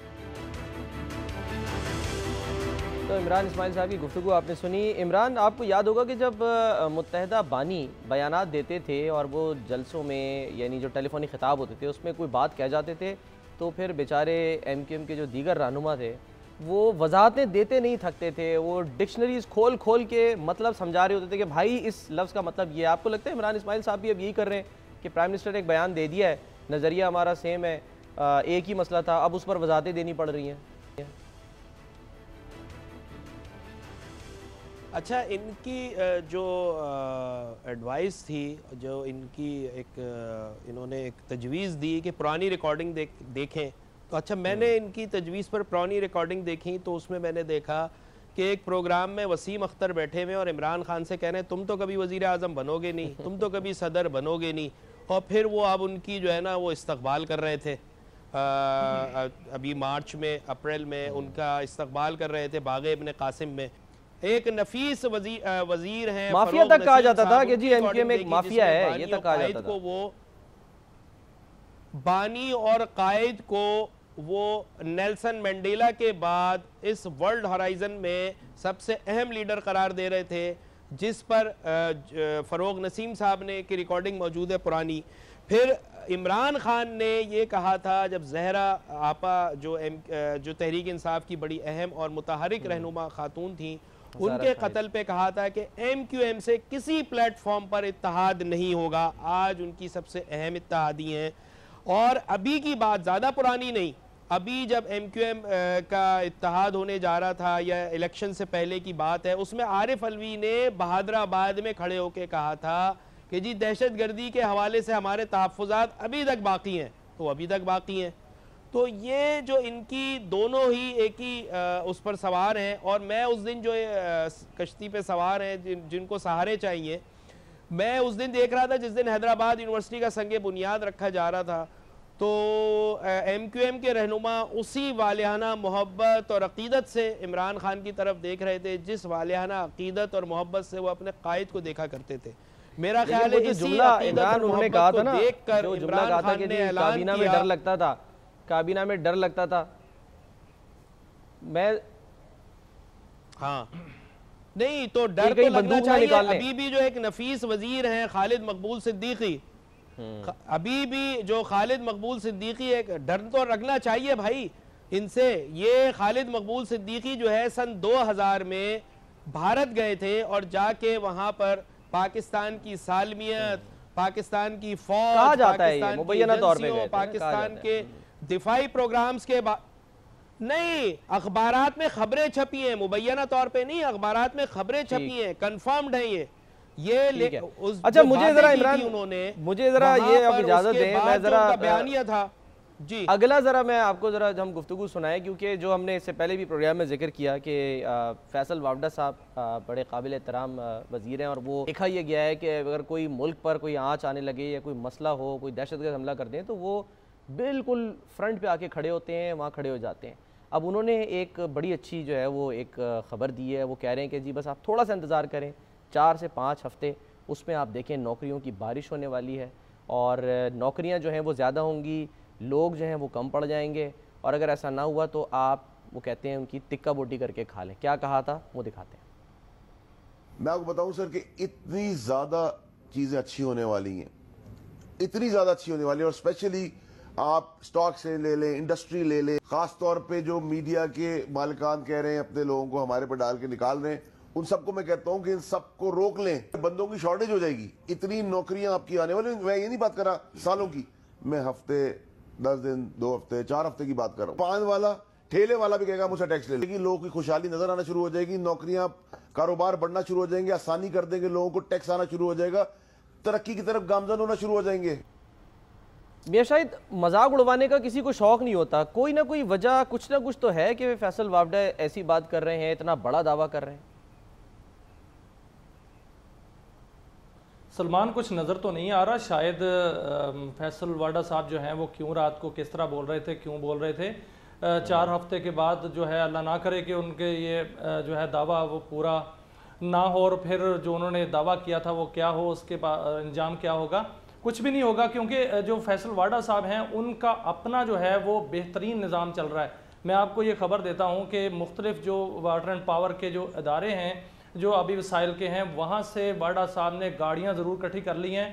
तो इमरान इस्माइल साहब की गुफ्तगू आपने सुनी। इमरान, आपको याद होगा कि जब मुत्तहिदा बानी बयानात देते थे और वो जलसों में यानी जो टेलीफोनिक खिताब होते थे उसमें कोई बात कह जाते थे तो फिर बेचारे एमक्यूएम के जो दीगर रहनुमा थे वो वजाहतें देते नहीं थकते थे, वो डिक्शनरीज खोल खोल के मतलब समझा रहे होते थे कि भाई इस लफ्ज़ का मतलब ये। आपको लगता है इमरान इस्माइल साहब भी अब यही कर रहे हैं कि प्राइम मिनिस्टर ने एक बयान दे दिया है, नज़रिया हमारा सेम है, एक ही मसला था, अब उस पर वजाहतें देनी पड़ रही हैं? अच्छा, इनकी जो एडवाइस थी, जो इनकी इन्होंने एक तजवीज़ दी कि पुरानी रिकॉर्डिंग देखें, तो अच्छा मैंने इनकी तजवीज़ पर पुरानी रिकॉर्डिंग देखी तो उसमें मैंने देखा कि एक प्रोग्राम में वसीम अख्तर बैठे हुए और इमरान खान से कह रहे हैं तुम तो कभी वज़ीर आज़म बनोगे नहीं, तुम तो कभी सदर बनोगे नहीं, और फिर वो अब उनकी जो है ना वो इस्तकबाल कर रहे थे। अभी मार्च में, अप्रैल में उनका इस्तकबाल कर रहे थे बाग़ इब्न कासिम में। एक नफीस वजीर हैं, माफिया तक कहा जाता था कि जी एमक्यूएम एक माफिया है, ये तक कहा जाता था। वो बानी और कायद को वो नेल्सन मंडेला के बाद इस वर्ल्ड हॉराइजन में सबसे अहम लीडर करार दे रहे थे, जिस पर फरोग नसीम साहब ने की रिकॉर्डिंग मौजूद है पुरानी। फिर इमरान खान ने ये कहा था जब जहरा आपा जो तहरीक इंसाफ की बड़ी अहम और मुतहरिक रहनुमा खातून थी, उनके कत्ल पे कहा था कि एमक्यूएम से किसी प्लेटफॉर्म पर इत्तेहाद नहीं होगा। आज उनकी सबसे अहम इत्तेहादी हैं। और अभी की बात ज़्यादा पुरानी नहीं, अभी जब एमक्यूएम का इत्तेहाद होने जा रहा था या इलेक्शन से पहले की बात है, उसमें आरिफ अलवी ने बहादुराबाद में खड़े होकर कहा था कि जी दहशतगर्दी के हवाले से हमारे तहफ़्फ़ुज़ात अभी तक बाकी हैं, तो अभी तक बाकी हैं। तो ये जो इनकी दोनों ही एक ही उस पर सवार हैं, और मैं उस दिन जो कश्ती पे सवार हैं जिनको सहारे चाहिए, मैं उस दिन देख रहा था जिस दिन हैदराबाद यूनिवर्सिटी का संगे बुनियाद रखा जा रहा था, तो एमक्यूएम के रहनुमा उसी वालियाना मोहब्बत और अकीदत से इमरान खान की तरफ देख रहे थे, जिस वालियाना अकीदत और मोहब्बत से वो अपने कायद को देखा करते थे। मेरा ख्याल है इसी अकीदत और मोहब्बत को देखकर इमरान खान ने ऐलान किया, डर लगता था, काबीना में डर लगता था। मैं हाँ नहीं तो डर तो लगना चाहिए। अभी भी जो एक नफीस वजीर हैं खालिद मकबूल सिद्दीकी, अभी भी जो खालिद मकबूल सिद्दीकी, एक डर तो रखना चाहिए भाई इनसे। ये खालिद मकबूल सिद्दीकी जो है सन 2000 में भारत गए थे और जाके वहां पर पाकिस्तान की सालमियत, पाकिस्तान की फौज, पाकिस्तान की एजेंसियों, पाकिस्तान के दिफाई प्रोग्राम्स के नहीं, अखबारात में खबरें छपी हैं, मुबैना तौर पे नहीं, अखबारात में खबरें छपी हैं, कंफर्म्ड है ये अच्छा मुझे जरा इमरान, मुझे जरा ये अब इजाजत दें, मैं जरा बयानिया था जी, अगला जरा मैं आपको जरा हम गुफ्तगू सुनाए, क्योंकि जो हमने इससे पहले भी प्रोग्राम में जिक्र किया कि फैसल वावडा साहब बड़े काबिल एहतराम वजीर हैं, और वो देखा यह गया है कि अगर कोई मुल्क पर कोई आँच आने लगे या कोई मसला हो, कोई दहशतगर्द हमला कर दें, तो वो बिल्कुल फ्रंट पे आके खड़े होते हैं, वहाँ खड़े हो जाते हैं। अब उन्होंने एक बड़ी अच्छी जो है वो एक ख़बर दी है, वो कह रहे हैं कि जी बस आप थोड़ा सा इंतज़ार करें, 4 से 5 हफ्ते, उसमें आप देखें नौकरियों की बारिश होने वाली है, और नौकरियां जो हैं वो ज़्यादा होंगी, लोग जो हैं वो कम पड़ जाएंगे, और अगर ऐसा ना हुआ तो आप, वो कहते हैं, उनकी टिक्का बोटी करके खा लें। क्या कहा था वो दिखाते हैं। मैं आपको बताऊं सर कि इतनी ज़्यादा चीज़ें अच्छी होने वाली हैं, इतनी ज़्यादा अच्छी होने वाली है, और स्पेशली आप स्टॉक से ले लें, इंडस्ट्री ले लें, खास तौर पे जो मीडिया के मालिकान कह रहे हैं अपने लोगों को हमारे पर डाल के निकाल रहे हैं, उन सबको मैं कहता हूं कि इन सबको रोक लें। बंदों की शॉर्टेज हो जाएगी, इतनी नौकरियां आपकी आने वाली। मैं ये नहीं बात कर रहा सालों की, मैं हफ्ते, 10 दिन, 2 हफ्ते, 4 हफ्ते की बात कर रहा हूँ। पान वाला, ठेले वाला भी कहेगा मुझसे टैक्स ले लेगी, लोगों की खुशहाली नजर आना शुरू हो जाएगी, नौकरियां, कारोबार बढ़ना शुरू हो जाएंगे, आसानी कर देंगे, लोगों को टैक्स आना शुरू हो जाएगा, तरक्की की तरफ गामजन होना शुरू हो जाएंगे। मियां शायद मजाक उड़वाने का किसी को शौक नहीं होता, कोई ना कोई वजह, कुछ ना कुछ तो है कि फैसल वावडा ऐसी बात कर रहे हैं, इतना बड़ा दावा कर रहे हैं। सलमान, कुछ नज़र तो नहीं आ रहा, शायद फैसल वाडा साहब जो हैं वो क्यों रात को किस तरह बोल रहे थे, क्यों बोल रहे थे। 4 हफ्ते के बाद जो है, अल्लाह ना करे कि उनके ये जो है दावा वो पूरा ना हो, और फिर जो उन्होंने दावा किया था वो क्या हो, उसके अंजाम क्या होगा, कुछ भी नहीं होगा, क्योंकि जो फैसल वाडा साहब हैं उनका अपना जो है वो बेहतरीन निज़ाम चल रहा है। मैं आपको ये खबर देता हूँ कि मुख्तलिफ जो वाटर एंड पावर के जो अदारे हैं, जो अभी वसाइल के हैं, वहाँ से वाडा साहब ने गाड़ियाँ ज़रूर इकट्ठी कर ली हैं,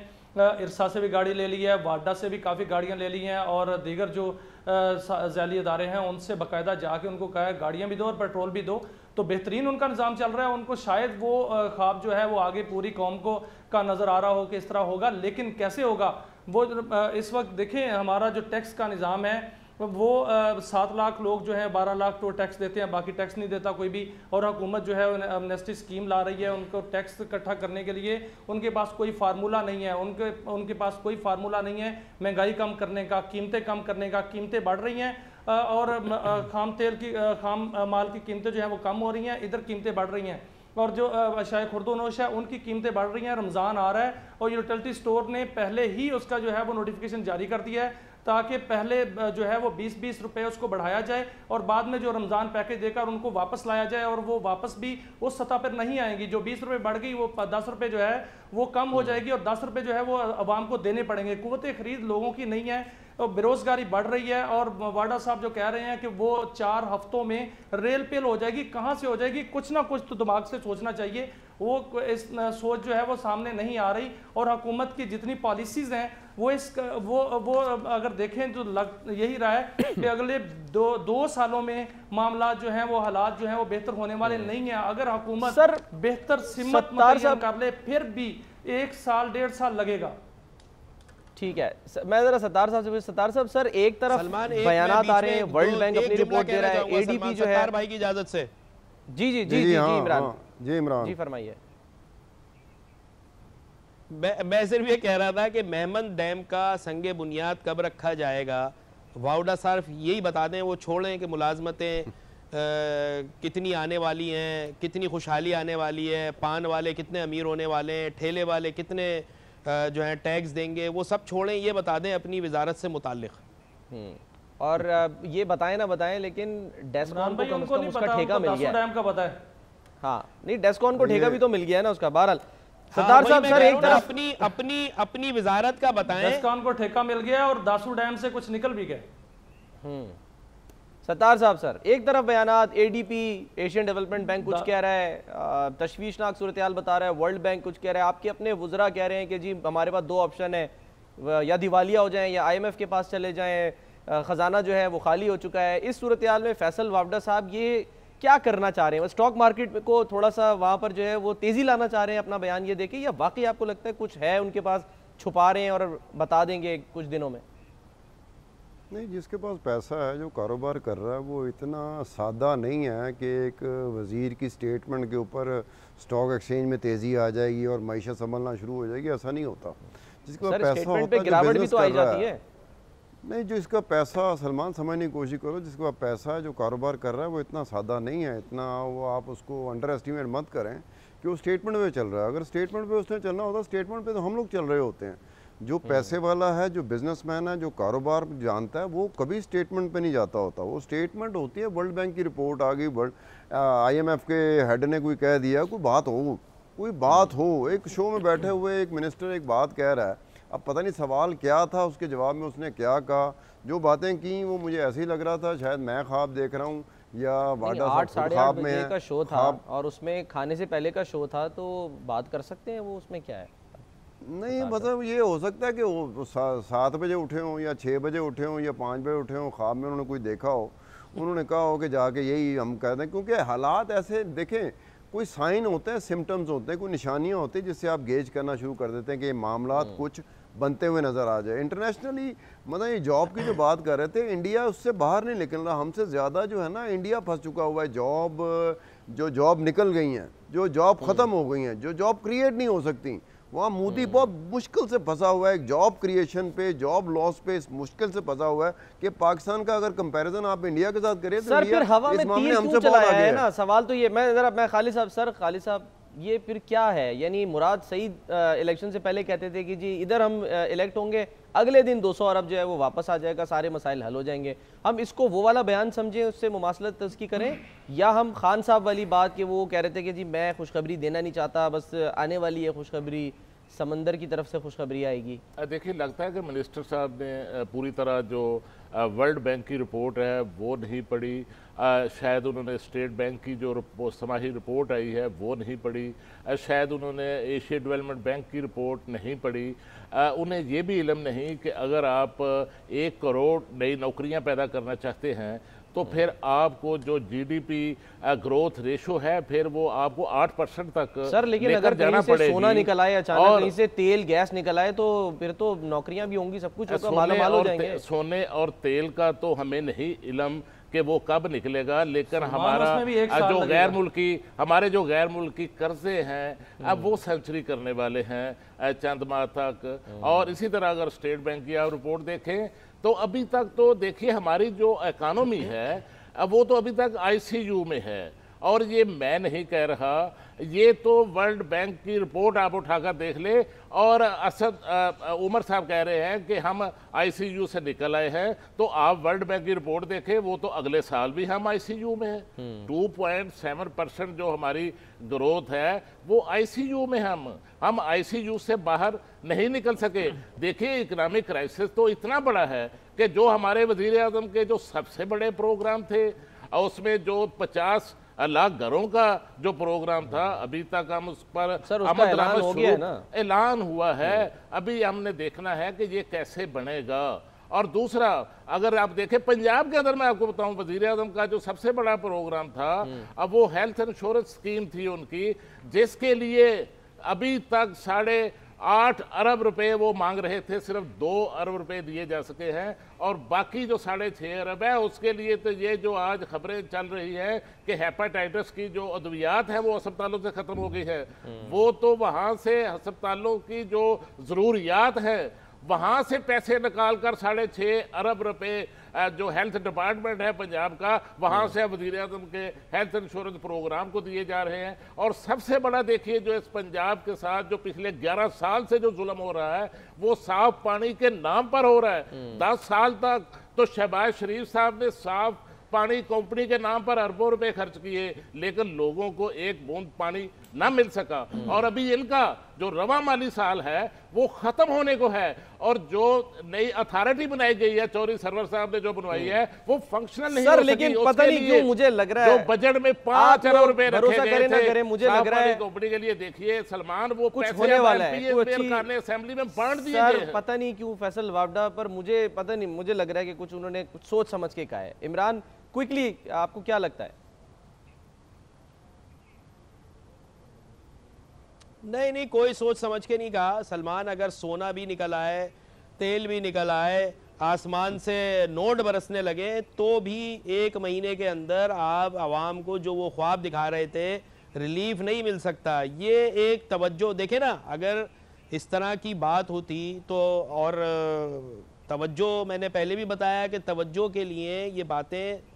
इरसा से भी गाड़ी ले ली है, वाडा से भी काफ़ी गाड़ियाँ ले ली हैं, और दीगर जो ज़ैली अदारे हैं उनसे बाकायदा जाके उनको कहा है गाड़ियाँ भी दो और पेट्रोल भी दो। तो बेहतरीन उनका निज़ाम चल रहा है। उनको शायद वो ख्वाब जो है वो आगे पूरी कौम को का नज़र आ रहा हो कि इस तरह होगा, लेकिन कैसे होगा वो इस वक्त देखें, हमारा जो टैक्स का निज़ाम है वो 7 लाख लोग जो है 12 लाख तो टैक्स देते हैं, बाकी टैक्स नहीं देता कोई भी। और हुकूमत जो है एमनेस्टी स्कीम ला रही है, उनको टैक्स इकट्ठा करने के लिए उनके पास कोई फार्मूला नहीं है, उनके पास कोई फार्मूला नहीं है महंगाई कम करने का, कीमतें कम करने का। कीमतें बढ़ रही हैं और खाम माल की कीमतें जो है वो कम हो रही हैं, इधर कीमतें बढ़ रही हैं। और जो अशाए खुर्दोनोश है उनकी कीमतें बढ़ रही हैं। रमज़ान आ रहा है और यूटिलिटी स्टोर ने पहले ही उसका जो है वो नोटिफिकेशन जारी कर दिया है ताकि पहले जो है वो 20-20 रुपये उसको बढ़ाया जाए और बाद में जो रमज़ान पैकेज देकर उनको वापस लाया जाए, और वो वापस भी उस सतह पर नहीं आएंगी। जो 20 रुपये बढ़ गई वो 10 रुपये जो है वो कम हो जाएगी और 10 रुपये जो है वो आवाम को देने पड़ेंगे। कुव्वत खरीद लोगों की नहीं है, तो बेरोजगारी बढ़ रही है। और वाडा साहब जो कह रहे हैं कि वो 4 हफ्तों में रेल पेल हो जाएगी, कहाँ से हो जाएगी? कुछ ना कुछ तो दिमाग से सोचना चाहिए। वो इस सोच जो है वो सामने नहीं आ रही। और हुकूमत की जितनी पॉलिसीज़ हैं वो अगर देखें तो यही रहा है कि अगले दो सालों में मामला जो हैं वो हालात जो हैं वो बेहतर होने वाले नहीं हैं। अगर हुकूमत बेहतर सिमत कर ले फिर भी 1 साल 1.5 साल लगेगा। ठीक है, मैं जरा सत्तार साहब से, सत्तार साहब सर एक तरफ बयानात आ रहे हैं, वर्ल्ड बैंक अपनी रिपोर्ट दे रहा है, एडीबी जो है भाई की इजाजत से जी जी जी जी इमरान जी इमरान जी फरमाइए। मैं सिर्फ ये कह रहा था कि मेहमन डैम का संगे बुनियाद कब रखा जाएगा, वाउडा साहब यही बता दें, वो छोड़ें कि मुलाजमतें कितनी आने वाली हैं, कितनी खुशहाली आने वाली है, पान वाले कितने अमीर होने वाले हैं, ठेले वाले कितने जो है टैक्स देंगे, वो सब छोड़ें, ये बता दें अपनी वजारत से मुताल्लिक। और ये बताएं ना बताएं, लेकिन डेस्कॉन को कम से कम उसका ठेका मिल गया। डैम का पता है। हाँ नहीं, डेस्कॉन को ठेका भी तो मिल गया है ना उसका। बहरहाल सरदार साहब सर एक तरफ अपनी वजारत का बताएं। डेस्कॉन को ठेका मिल गया और दासू डैम से कुछ निकल भी गए। सत्तार साहब सर एक तरफ बयानात, एडीपी एशियन डेवलपमेंट बैंक कुछ कह रहा है, तशवीशनाक सूरत-ए-हाल बता रहा है, वर्ल्ड बैंक कुछ कह रहा है, आपके अपने वुज़रा कह रहे हैं कि जी हमारे पास 2 ऑप्शन है, या दिवालिया हो जाएं या IMF के पास चले जाएं, ख़जाना जो है वो खाली हो चुका है। इस सूरत-ए-हाल में फैसल वावडा साहब ये क्या करना चाह रहे हैं? स्टॉक मार्केट को थोड़ा सा वहाँ पर जो है वो तेज़ी लाना चाह रहे हैं अपना बयान ये देके, या वाकई आपको लगता है कुछ है उनके पास छुपा रहे हैं और बता देंगे कुछ दिनों में? नहीं, जिसके पास पैसा है, जो कारोबार कर रहा है, वो इतना सादा नहीं है कि एक वज़ीर की स्टेटमेंट के ऊपर स्टॉक एक्सचेंज में तेज़ी आ जाएगी और मईशत संभलना शुरू हो जाएगी। ऐसा नहीं होता। जिसके पास पैसा होता है, गिरावट भी तो आई जाती है। नहीं, जो इसका पैसा, सलमान समझने की कोशिश करो, जिसके पास पैसा है, जो कारोबार कर रहा है, वो इतना सादा नहीं है, इतना वो आप उसको अंडर एस्टिमेट मत करें कि वो स्टेटमेंट पे चल रहा है। अगर स्टेटमेंट पे उसने चलना होता, स्टेटमेंट पे तो हम लोग चल रहे होते हैं। जो पैसे वाला है, जो बिजनेसमैन है, जो कारोबार जानता है, वो कभी स्टेटमेंट पे नहीं जाता होता। वो स्टेटमेंट होती है, वर्ल्ड बैंक की रिपोर्ट आ गई, IMF के हेड ने कोई कह दिया, कोई बात हो, एक शो में बैठे हुए एक मिनिस्टर एक बात कह रहा है, अब पता नहीं सवाल क्या था, उसके जवाब में उसने क्या कहा, जो बातें की वो मुझे ऐसे ही लग रहा था शायद मैं ख्वाब देख रहा हूँ या वाडा साहब ख्वाब में है। का शो था और उसमें खाने से पहले का शो था, तो बात कर सकते हैं वो, उसमें क्या है? नहीं, मतलब ये हो सकता है कि वो 7 बजे उठे हों या 6 बजे उठे हों या 5 बजे उठे हों, ख्वाब में उन्होंने कोई देखा हो, उन्होंने कहा हो कि जाके यही हम कहते हैं। क्योंकि हालात ऐसे देखें, कोई साइन होते हैं, सिम्टम्स होते हैं, कोई निशानियाँ होती हैं जिससे आप गेज करना शुरू कर देते हैं कि मामला कुछ बनते हुए नज़र आ जाए। इंटरनेशनली मतलब ये जॉब की जो बात कर रहे थे, इंडिया उससे बाहर नहीं निकल रहा, हमसे ज़्यादा जो है ना इंडिया फंस चुका हुआ है। जो जॉब निकल गई हैं, जो जॉब ख़त्म हो गई हैं, जो जॉब क्रिएट नहीं हो सकती, वहाँ मोदी बहुत मुश्किल से फंसा हुआ है। जॉब क्रिएशन पे, जॉब लॉस पे इस मुश्किल से फंसा हुआ है कि पाकिस्तान का अगर कंपैरिजन आप इंडिया के साथ करें तो सर फिर हवा में तीर क्यों चलाया है ना? सवाल तो ये, मैं खालिद साहब ये फिर क्या है? यानी मुराद सईद इलेक्शन से पहले कहते थे कि जी इधर हम इलेक्ट होंगे, अगले दिन 200 अरब जो है वो वापस आ जाएगा, सारे मसाइल हल हो जाएंगे। हम इसको वो वाला बयान समझें, उससे मुमासलत तस्की करें, या हम खान साहब वाली बात कि वो कह रहे थे कि जी मैं खुशखबरी देना नहीं चाहता, बस आने वाली है खुशखबरी, समंदर की तरफ से खुशखबरी आएगी? देखिए, लगता है कि मिनिस्टर साहब ने पूरी तरह जो वर्ल्ड बैंक की रिपोर्ट है वो नहीं पढ़ी, शायद उन्होंने स्टेट बैंक की जो समाही रिपोर्ट आई है वो नहीं पढ़ी, शायद उन्होंने एशिया डेवलपमेंट बैंक की रिपोर्ट नहीं पढ़ी, उन्हें ये भी इल्म नहीं कि अगर आप 1 करोड़ नई नौकरियां पैदा करना चाहते हैं तो फिर आपको जो GDP ग्रोथ रेशो है फिर वो आपको 8% तक सर, लेकिन अगर कहीं से सोना निकल आए अचानक, कहीं से तेल गैस निकल आए, तो फिर तो नौकरियां भी होंगी, सब कुछ होगा, मालामाल हो जाएंगे। सोने और तेल का तो हमें नहीं इल्म कि वो कब निकलेगा, लेकिन हमारा जो गैर मुल्की कर्जे हैं अब वो सेंचुरी करने वाले हैं चंद माह तक। और इसी तरह अगर स्टेट बैंक की आप रिपोर्ट देखें तो अभी तक तो देखिए हमारी जो इकॉनमी है अब वो तो अभी तक ICU में है। और ये मैं नहीं कह रहा, ये तो वर्ल्ड बैंक की रिपोर्ट आप उठाकर देख ले। और असद उमर साहब कह रहे हैं कि हम ICU से निकल आए हैं, तो आप वर्ल्ड बैंक की रिपोर्ट देखें, वो तो अगले साल भी हम ICU में हैं। 2.7% जो हमारी ग्रोथ है वो ICU में, हम ICU से बाहर नहीं निकल सके। देखिए इकोनॉमिक क्राइसिस तो इतना बड़ा है कि जो हमारे वजीर आज़म के जो सबसे बड़े प्रोग्राम थे और उसमें जो 50 लाख घरों का जो प्रोग्राम था, अभी तक हम उस पर ऐलान हुआ है। अभी हमने देखना है कि ये कैसे बनेगा। और दूसरा अगर आप देखें पंजाब के अंदर, मैं आपको बताऊं वजीर आज़म का जो सबसे बड़ा प्रोग्राम था अब वो हेल्थ इंश्योरेंस स्कीम थी उनकी, जिसके लिए अभी तक 8.5 अरब रुपए वो मांग रहे थे, सिर्फ 2 अरब रुपए दिए जा सके हैं। और बाकी जो 6.5 अरब है उसके लिए तो ये जो आज खबरें चल रही है कि हेपेटाइटिस की जो अद्वियात है वो अस्पतालों से खत्म हो गई है, वो तो वहाँ से अस्पतालों की जो ज़रूरियात है वहाँ से पैसे निकाल कर 6.5 अरब रुपए जो हेल्थ डिपार्टमेंट है पंजाब का, वहाँ से वज़ीर आज़म के हेल्थ इंश्योरेंस प्रोग्राम को दिए जा रहे हैं। और सबसे बड़ा देखिए जो इस पंजाब के साथ जो पिछले 11 साल से जो जुल्म हो रहा है वो साफ पानी के नाम पर हो रहा है। 10 साल तक तो शहबाज शरीफ साहब ने साफ पानी कंपनी के नाम पर अरबों रुपए खर्च किए, लेकिन लोगों को एक बूंद पानी ना मिल सका। और अभी इनका जो रवा माली साल है वो खत्म होने को है, और जो नई अथॉरिटी बनाई गई है चौधरी सरवर साहब ने जो बनवाई है वो फंक्शनल नहीं सर, लेकिन पता नहीं क्यों मुझे लग रहा है जो बजट में 5 अरब रुपए रखे गए थे मुझे लग रहा है कंपनी के लिए, देखिए सलमान वो कुछ होने वाला है, असेंबली में बांट दिए गए। पता नहीं क्यों फैसल वावडा पर मुझे पता नहीं, मुझे लग रहा है कि कुछ उन्होंने कुछ सोच समझ के कहा है। इमरान, क्विकली आपको क्या लगता है? नहीं, कोई सोच समझ के नहीं कहा। सलमान, अगर सोना भी निकल आए, तेल भी निकल आए, आसमान से नोट बरसने लगे, तो भी 1 महीने के अंदर आप आवाम को जो वो ख्वाब दिखा रहे थे रिलीफ नहीं मिल सकता। ये एक तवज्जो देखे ना, अगर इस तरह की बात होती तो, और तवज्जो मैंने पहले भी बताया कि तवज्जो के लिए ये बातें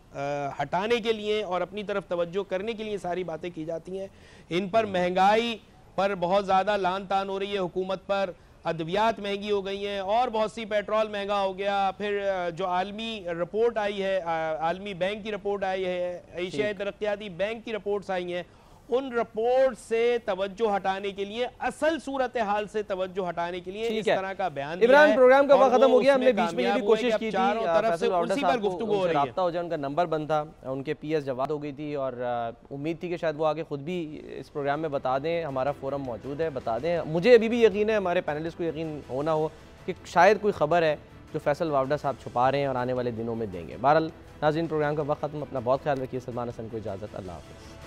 हटाने के लिए और अपनी तरफ तवज्जो करने के लिए सारी बातें की जाती हैं। इन पर महंगाई पर बहुत ज़्यादा लान तान हो रही है हुकूमत पर, अद्वियात महंगी हो गई हैं और बहुत सी, पेट्रोल महंगा हो गया। फिर जो आलमी रिपोर्ट आई है, आलमी बैंक की रिपोर्ट आई है, एशियाई तरक्याती बैंक की रिपोर्ट्स आई हैं, उन रिपोर्ट से तवज्जो हटाने के लिए, असल सूरत हाल से तवज्जो हटाने के लिए इस तरह का बयान दिया है। इमरान, प्रोग्राम का वक्त खत्म हो गया। हमने बीच में ये भी कोशिश की थी चारों तरफ से उसी पर गुफ्तगू हो रही है, राब्ता हो जाए, उनका नंबर बंद था, उनके PS जवाब हो गई थी, और उम्मीद थी कि शायद वो आगे खुद भी इस प्रोग्राम में बता दें। हमारा फोरम मौजूद है, बता दें। मुझे अभी भी यकीन है, हमारे पैनलिस्ट को यकीन हो ना हो, कि शायद कोई खबर है जो फैसल वावडा साहब छुपा रहे हैं और आने वाले दिनों में देंगे। बहरहाल नाज़रीन, प्रोग्राम का वक्त खत्म। अपना बहुत ख्याल रखिए। सलमान हसन को इजाज़त। अल्लाह हाफ़िज़।